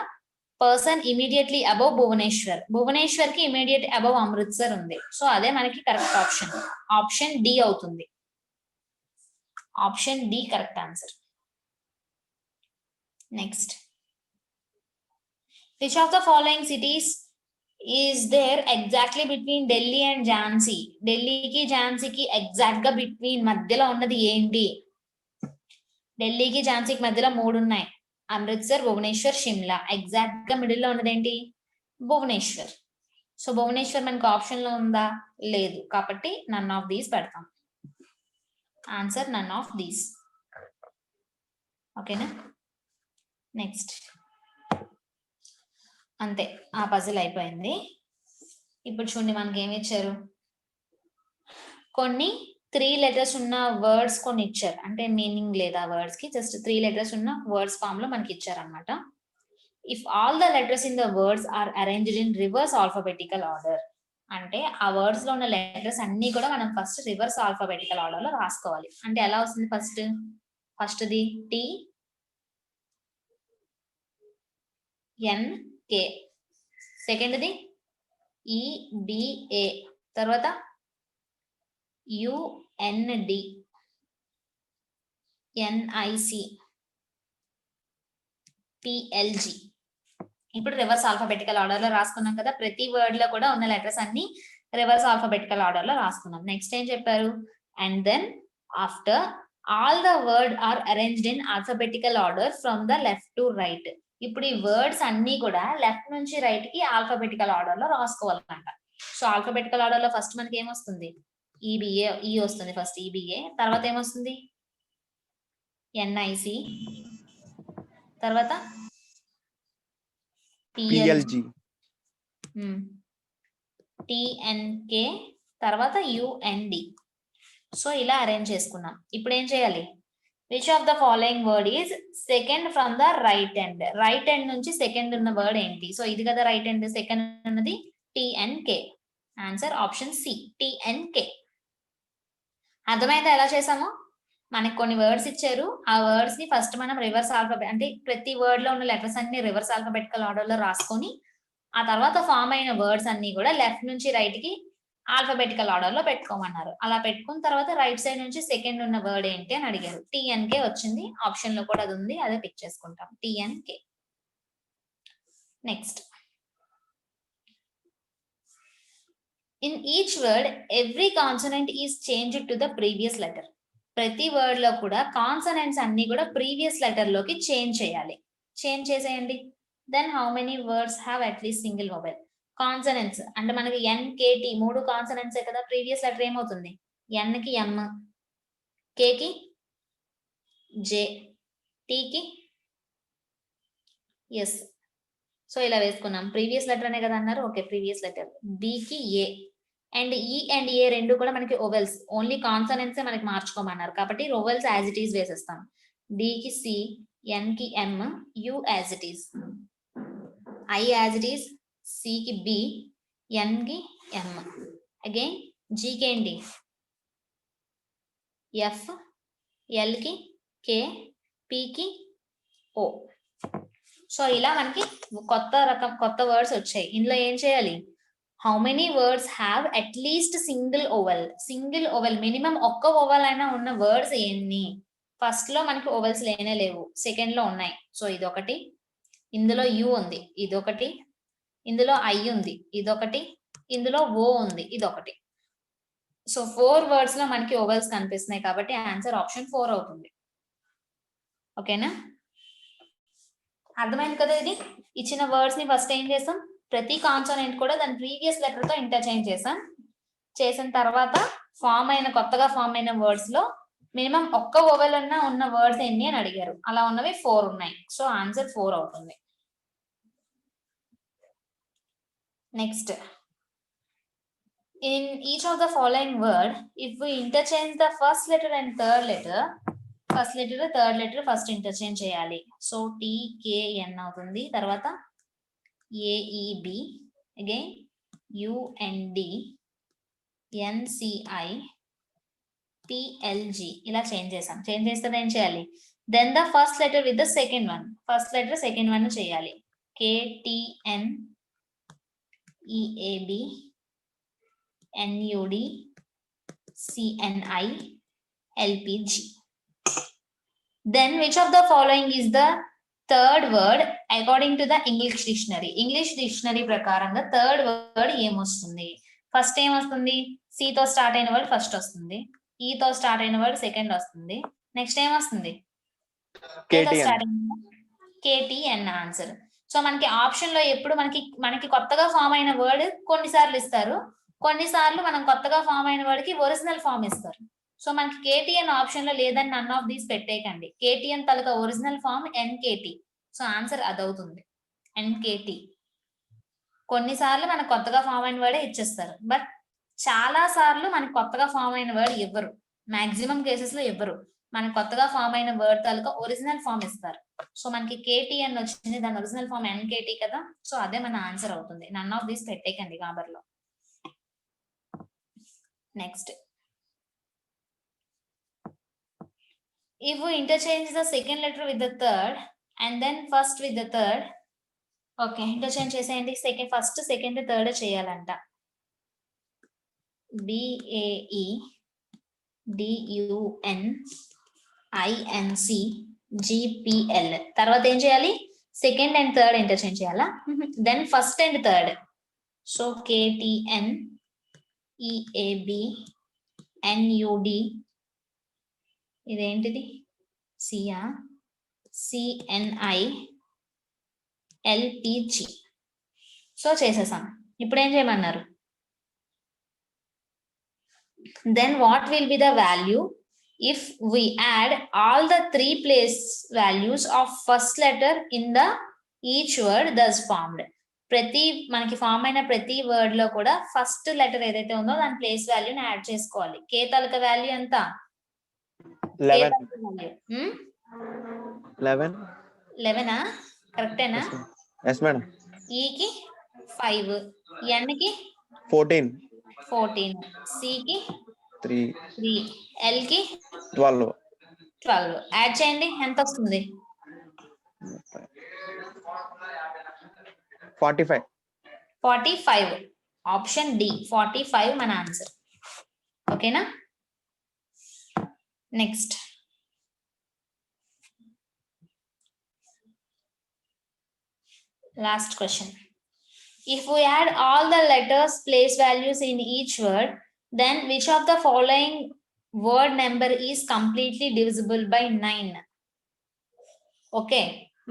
person immediately above Bhubaneswar. Bhubaneswar ki immediate above Amritsar undi. So ade manaki correct option. Option D avutundi. Option D correct answer. Next. Which of the following cities is there exactly between Delhi and Jhansi? Delhi ki Jhansi ki exact ga between మధ్యలో ఉన్నది ఏంటి? ఢిల్లీకి ఝాన్సీకి మధ్యలో 3 ఉన్నాయి. Amritsar, Bhubaneswar, Shimla. Exact గా middle లో ఉన్నది ఏంటి? భువనేశ్వర్. సో భువనేశ్వర్ మనకు ఆప్షన్ లో ఉందా? లేదు. కాబట్టి నన్ ఆఫ్ దీస్ పెడతాం. Answer none of these. ఓకేనా? నెక్స్ట్. అంతే, ఆ పజిల్ అయిపోయింది. ఇప్పుడు చూడండి మనకి ఏమి ఇచ్చారు. కొన్ని 3 letters ఉన్న వర్డ్స్ కొన్ని ఇచ్చారు. అంటే మీనింగ్ లేదా వర్డ్స్ కి జస్ట్ 3 letters ఉన్న వర్డ్స్ ఫామ్ లో మనకి ఇచ్చారు అనమాట. If all the letters in the words are arranged in reverse alphabetical order, అంటే ఆ వర్డ్స్ లో ఉన్న లెటర్స్ అన్ని కూడా మనం ఫస్ట్ రివర్స్ ఆల్ఫాబెటికల్ ఆర్డర్ లో రాసుకోవాలి. అంటే ఎలా వస్తుంది? ఫస్ట్ది టి ఎన్ కే, సెకండ్ది ఈబిఏ, తర్వాత యుఎన్డి, ఎన్ఐసి, పిఎల్జి. ఇప్పుడు రివర్స్ ఆల్ఫాబెటికల్ ఆర్డర్ లో రాసుకున్నాం కదా. ప్రతి వర్డ్ లో కూడా ఉన్న లెటర్స్ అన్ని రివర్స్ ఆల్ఫాబెటికల్ ఆర్డర్ లో రాసుకున్నాం. నెక్స్ట్ ఏం చెప్పారు? And then after all the word are arranged in alphabetical order from the left to right. ఇప్పుడు ఈ వర్డ్స్ అన్ని కూడా లెఫ్ట్ నుంచి రైట్ కి ఆల్ఫాబెటికల్ ఆర్డర్ లో రాసుకోవాలన్నమాట. సో ఆల్ఫాబెటికల్ ఆర్డర్ లో ఫస్ట్ మనకి ఏమొస్తుంది? ఈబిఏ, ఈ వస్తుంది ఫస్ట్ ఈబిఏ. తర్వాత ఏమొస్తుంది? ఎన్ఐసి, తర్వాత పిఎల్జి, టిఎన్కే, తర్వాత యుఎన్డి. సో ఇలా అరేంజ్ చేసుకున్నాం. ఇప్పుడు ఏం చేయాలి? Which of the following word is second from the right end? Right end నుంచి సెకండ్ ఉన్న వర్డ్ ఏంటి? సో ఇది కదా రైట్ ఎండ్. సెకండ్ ఉన్నది TNK. Answer option C, TNK. అర్థమైతే ఎలా చేసాము? మనకి కొన్ని వర్డ్స్ ఇచ్చారు. ఆ వర్డ్స్ ని ఫస్ట్ మనం రివర్స్ ఆల్ఫాబెట్, అంటే ప్రతి వర్డ్ లో ఉన్న లెటర్స్ అన్ని రివర్స్ ఆల్ఫాబెటికల్ ఆర్డర్ లో రాసుకొని ఆ తర్వాత ఫామ్ అయిన వర్డ్స్ అన్ని కూడా లెఫ్ట్ నుంచి రైట్ కి ఆల్ఫాబెటికల్ ఆర్డర్ లో పెట్టుకోమన్నారు. అలా పెట్టుకున్న తర్వాత రైట్ సైడ్ నుంచి సెకండ్ ఉన్న వర్డ్ ఏంటి అని అడిగారు. టిఎన్కే వచ్చింది. ఆప్షన్ లో కూడా అది ఉంది, అదే పిక్ చేసుకుంటాం. టిఎన్కే. Next. In each word, every consonant is changed to the previous letter. ప్రతి వర్డ్ లో కూడా కాన్సనెంట్స్ అన్ని కూడా ప్రీవియస్ లెటర్ లోకి చేంజ్ చేయాలి. చేంజ్ చేసేయండి. Then how many words have at least single vowel? Consonants అంటే మనకి ఎన్కేటి 3 కాన్సనెంట్స్ కదా. ప్రీవియస్ లెటర్ ఏమవుతుంది? ఎన్ కి ఎం, కే కి జే, టీ కి ఎస్. సో ఇలా వేసుకున్నాం. ప్రీవియస్ లెటర్ అనే కదా అన్నారు. Okay, previous letter. బి కి ఏ. అండ్ ఈ అండ్ ఏ రెండు కూడా మనకి ఓవెల్స్. ఓన్లీ కాన్సనెంట్స్ మనకి మార్చుకోమన్నారు కాబట్టి ఓవెల్స్ యాజ్ ఇట్ ఈస్ వేసేస్తాం. డి కి సి, ఎన్ కి M, U as it is, I as it is, C కి బి, ఎన్ కి ఎం. అగైన్ జీ కి ఏంటి? ఎఫ్, ఎల్ కి కే, పి కి ఓ. సో ఇలా మనకి కొత్త వర్డ్స్ వచ్చాయి. ఇందులో ఏం చేయాలి? How many words have at least single vowel? Single vowel, minimum ఒక్క ఓవెల్ అయినా ఉన్న వర్డ్స్ ఎన్ని? ఫస్ట్ లో మనకి ఓవెల్స్ లేనే లేవు, సెకండ్ లో ఉన్నాయి. సో ఇదొకటి, ఇందులో యు ఉంది, ఇదొకటి, ఇందులో ఐ ఉంది, ఇదొకటి, ఇందులో ఓ ఉంది, ఇదొకటి. సో 4 వర్డ్స్ లో మనకి ఓవెల్స్ కనిపిస్తున్నాయి కాబట్టి ఆన్సర్ ఆప్షన్ 4 అవుతుంది. ఓకేనా? అర్థమైంది కదా? ఇది ఇచ్చిన వర్డ్స్ ని ఫస్ట్ ఏం చేస్తాం? ప్రతి కాన్సోనెంట్ కూడా దాని ప్రీవియస్ లెటర్ తో ఇంటర్చేంజ్ చేసిన తర్వాత కొత్తగా ఫామ్ అయిన వర్డ్స్ లో మినిమం ఒక్క ఓవెల్ ఉన్న వర్డ్స్ ఎన్ని అని అడిగారు. అలా ఉన్నవి 4 ఉన్నాయి. సో ఆన్సర్ 4 అవుతుంది. Next, in each of the following word, if we interchange the first letter and third letter, third letter first interchange చేయాలి. సో TKN అవుతుంది. తర్వాత AEB, again UND, NCI, PLG ఇలా చేంజ్ చేసాం. చేంజ్ చేస్తే ఏం చేయాలి? Then the first letter with the second one, first letter second one చేయాలి. KTN, EAB, NUD, CNI, LPG. Then which of the following is the third word according to the English dictionary? English dictionary ప్రకారంగా third word ఏమొస్తుంది? First ఏమొస్తుంది? C తో start అయిన word first వస్తుంది. E తో start అయిన word second వస్తుంది. Next ఏమొస్తుంది? KTN answer. సో మనకి ఆప్షన్ లో ఎప్పుడు మనకి కొత్తగా ఫామ్ అయిన వర్డ్ కొన్నిసార్లు ఇస్తారు, కొన్నిసార్లు మనం కొత్తగా ఫామ్ అయిన వర్డ్ కి ఒరిజినల్ ఫామ్ ఇస్తారు. సో మనకి KTN ఆప్షన్ లో లేదని నన్ ఆఫ్ దీస్ పెట్టేయకండి. KTN తలక original form NKT. So answer అదవుతుంది, NKT. కొన్నిసార్లు మనకు కొత్తగా ఫామ్ అయిన వర్డే ఇచ్చేస్తారు, బట్ చాలా సార్లు మనకి కొత్తగా ఫామ్ అయిన వర్డ్ ఇవ్వరు. మాక్సిమం కేసెస్ లో ఇవ్వరు. మనకి కొత్తగా ఫామ్ అయిన వర్డ్ తాలూకా ఒరిజినల్ ఫామ్ ఇస్తారు. సో మనకి KTN వచ్చింది, దాని ఒరిజినల్ ఫామ్ NKT కదా. సో అదే మన ఆన్సర్ అవుతుంది. నన్ ఆఫ్ దీస్ పెట్టేకండి గాబర్లో. Next, if we interchange the second letter with the third and then first with the third, okay, interchange చేసేయండి. ఫస్ట్ సెకండ్ థర్డ్ చేయాలంట. BAE, DUN, INC, GPL. తర్వాత ఏం చేయాలి? సెకండ్ అండ్ థర్డ్ ఇంటర్చేంజ్ చేయాలా? Then first and third. So KTN, EAB, NUD, ఇదేంటిది? సియా, CNI, LPG. So చేసేసాం. ఇప్పుడు ఏం చేయమన్నారు? Then what will be the value if we add all the three place values of first letter in the each word thus formed? ప్రతి మనకి form అయిన ప్రతి word లో కూడా ఫస్ట్ లెటర్ ఏదైతే ఉందో దాని ప్లేస్ వాల్యూని యాడ్ చేసుకోవాలి. K తాలూకా వాల్యూ ఎంత? 11. కరెక్టేనా? yes madam. E కి 5, N కి 14, C కి 3, L కి 12. యాడ్ చేయండి, ఎంత వస్తుంది? 45. ఆప్షన్ డి 45 మన ఆన్సర్. ఓకేనా? Next, last question. If we add all the letters place values in each word, then which of the following word number is completely divisible by 9? Okay,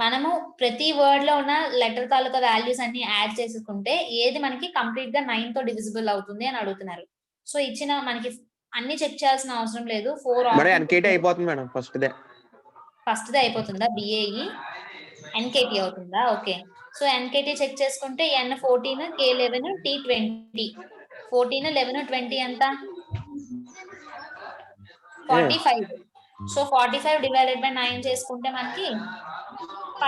మనము ప్రతి word లో ఉన్న letter తాలూకా values అన్ని add చేసుకుంటే ఏది మనకి complete గా 9 తో డివిజిబుల్ అవుతుంది అని అడుగుతున్నారు. సో ఇచ్చిన మనకి అన్ని చెక్ చేయాల్సిన అవసరం లేదు. 4 NKT అయిపోతుంది మేడం. ఫస్ట్ ది అయిపోతుందా? BAE NKT అవుతుందా? ఓకే, సో NKT చెక్ చేసుకుంటే N14, K11, T20. 14, 11, 20 ఎంత? 45. సో 45 డివైడెడ్ బై 9 చేసుకుంటే మనకి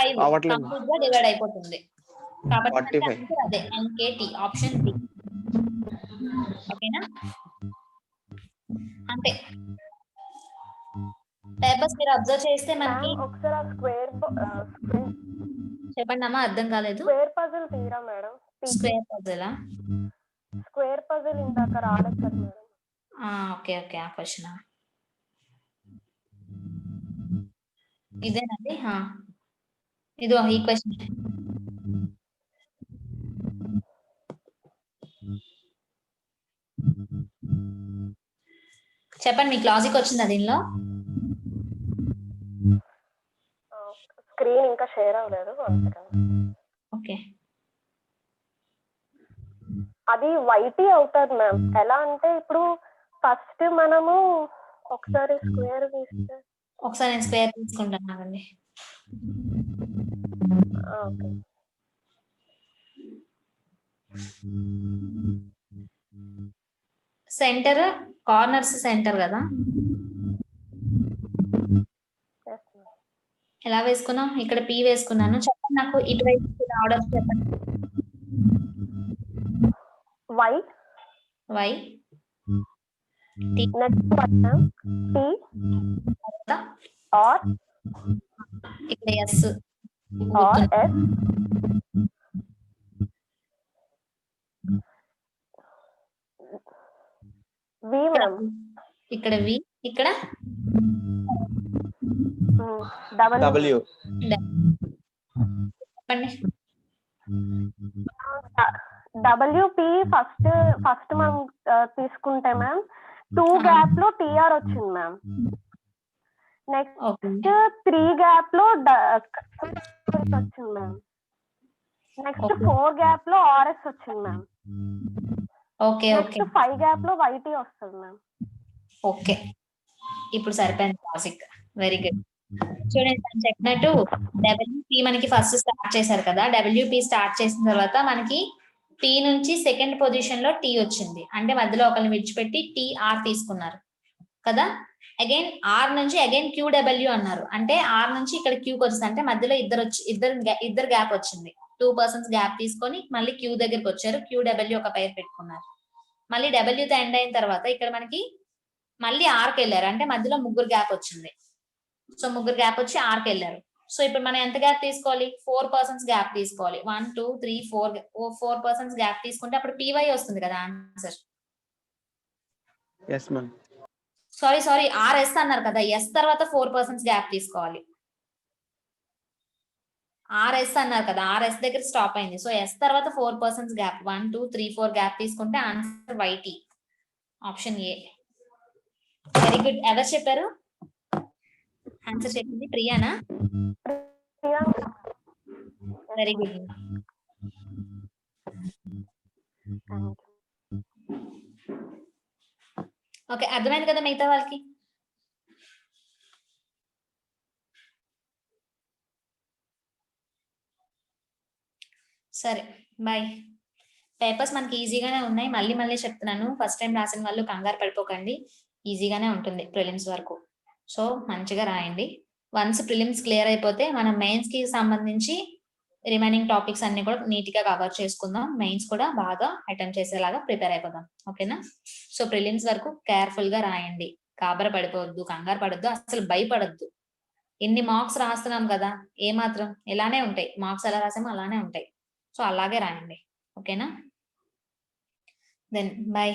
5 కంప్లీట్ గా డివైడ్ అయిపోతుంది. కాబట్టి అదే NKT ఆప్షన్ బి. ఓకేనా? అంటే పేపర్స్ మీరు అబ్జర్వ్ చేస్తే మనకి ఒకసారి చెప్పండి అమ్మా, అర్థం కాలేదు. స్క్వేర్ పజిల్ తీరా మేడం? స్క్వేర్ పజిల్ ఇందాక రాలేదు కదా మేడం. ఓకే, ఆ క్వశ్చన్ ఇదేనండి. ఇదో ఈ క్వశ్చన్. చెప్పండి, మీకు లాజిక్ వచ్చిందా దీనిలో? స్క్రీన్ ఇంకా షేర్ అవ్వలేదు. ఓకే, అది వైటీ అవుతుంది మ్యామ్. ఎలా అంటే ఇప్పుడు ఫస్ట్ మనము ఒకసారి స్క్వేర్ తీస్తే, ఒకసారి నేను స్క్వేర్ తీసుకుంటానండి. ఓకే, సెంటర్ కార్నర్స్ సెంటర్ కదా, Yes, ma'am. ఎలా వేసుకున్నాం? ఇక్కడ పి వేసుకున్నాను. చెప్పండి నాకు ఇటువైపు ఆర్డర్ చెప్పండి. Y, Y, next one, ma'am. T or ఇక్కడ S or S, V, ma'am. ఇక్కడ వి, ఇక్కడ W. W. చెప్పండి. WP ఫస్ట్ మనం తీసుకుంటే మ్యామ్ 2 గ్యాప్ లో TR వచ్చింది మ్యామ్. నెక్స్ట్ ఓకే 3 గ్యాప్ లో వచ్చింది మ్యామ్. Next Okay. 4 గ్యాప్ లో RS వచ్చింది ma'am. Okay okay next 5 gap లో YT వస్తుంది మ్యామ్. ఓకే ఇప్పుడు సరిపోయింది లాజిక్. Very good. చూడండి నేను చెప్పినట్టు డబ్ల్యూపీ మనకి ఫస్ట్ స్టార్ట్ చేశారు కదా, డబ్ల్యూపీ స్టార్ట్ చేసిన తర్వాత మనకి పి నుంచి సెకండ్ పొజిషన్ లో టీ వచ్చింది, అంటే మధ్యలో ఒకరిని విడిచిపెట్టి టీఆర్ తీసుకున్నారు కదా. అగైన్ ఆర్ నుంచి అగైన్ క్యూడబ్ల్యూ అన్నారు, అంటే ఆర్ నుంచి ఇక్కడ క్యూకి వచ్చింది, అంటే మధ్యలో ఇద్దరు గ్యాప్ వచ్చింది. 2 persons గ్యాప్ తీసుకొని మళ్ళీ క్యూ దగ్గరికి వచ్చారు, క్యూడబ్ల్యూ ఒక పేరు పెట్టుకున్నారు. మళ్ళీ డబ్ల్యూతో ఎండ్ అయిన తర్వాత ఇక్కడ మనకి మళ్ళీ ఆర్కి వెళ్ళారు, అంటే మధ్యలో ముగ్గురు గ్యాప్ వచ్చింది. సో ముగ్గురు గ్యాప్ వచ్చి ఆర్కి వెళ్ళారు. సో ఇప్పుడు మనం ఎంత గ్యాప్ తీసుకోవాలి? 4 persons గ్యాప్ తీసుకోవాలి. 1 2 3 4 persons గ్యాప్ తీసుకుంటే అప్పుడు పీవై వస్తుంది కదా answer. Yes ma'am. Sorry RS అన్నారు కదా, ఎస్ తర్వాత 4 persons గ్యాప్ తీసుకోవాలి. ఆర్ఎస్ అన్నారు కదా, ఆర్ఎస్ దగ్గర స్టాప్ అయింది. సో ఎస్ తర్వాత 4 persons గ్యాప్ 1 2 3 4 గ్యాప్ తీసుకుంటే answer YT, option A. Very good. ఎవరు చెప్పారు ఆన్సర్? చెప్పింది ప్రియానా? Very good. ఓకే అర్థమైంది కదా మిగతా వాళ్ళకి? సరే బాయ్. పేపర్స్ మనకి ఈజీగానే ఉన్నాయి, మళ్ళీ మళ్ళీ చెప్తున్నాను. ఫస్ట్ టైం రాసిన వాళ్ళు కంగారు పడిపోకండి, ఈజీగానే ఉంటుంది ప్రిలిమ్స్ వరకు. సో మంచిగా రాయండి. వన్స్ ప్రిలిమ్స్ క్లియర్ అయిపోతే మనం మెయిన్స్ కి సంబంధించి రిమైనింగ్ టాపిక్స్ అన్ని కూడా నీట్ గా కవర్ చేసుకుందాం. మెయిన్స్ కూడా బాగా అటెంప్ట్ చేసేలాగా ప్రిపేర్ అయిపోదాం. ఓకేనా? సో ప్రిలిమ్స్ వరకు కేర్ఫుల్ గా రాయండి, కాబర పడిపోవద్దు, కంగారు పడద్దు, అసలు భయపడద్దు. ఎన్ని మార్క్స్ రాస్తున్నాం కదా, ఏమాత్రం ఇలానే ఉంటాయి మార్క్స్, ఎలా రాసామో అలానే ఉంటాయి. సో అలాగే రాయండి. ఓకేనా? Then by.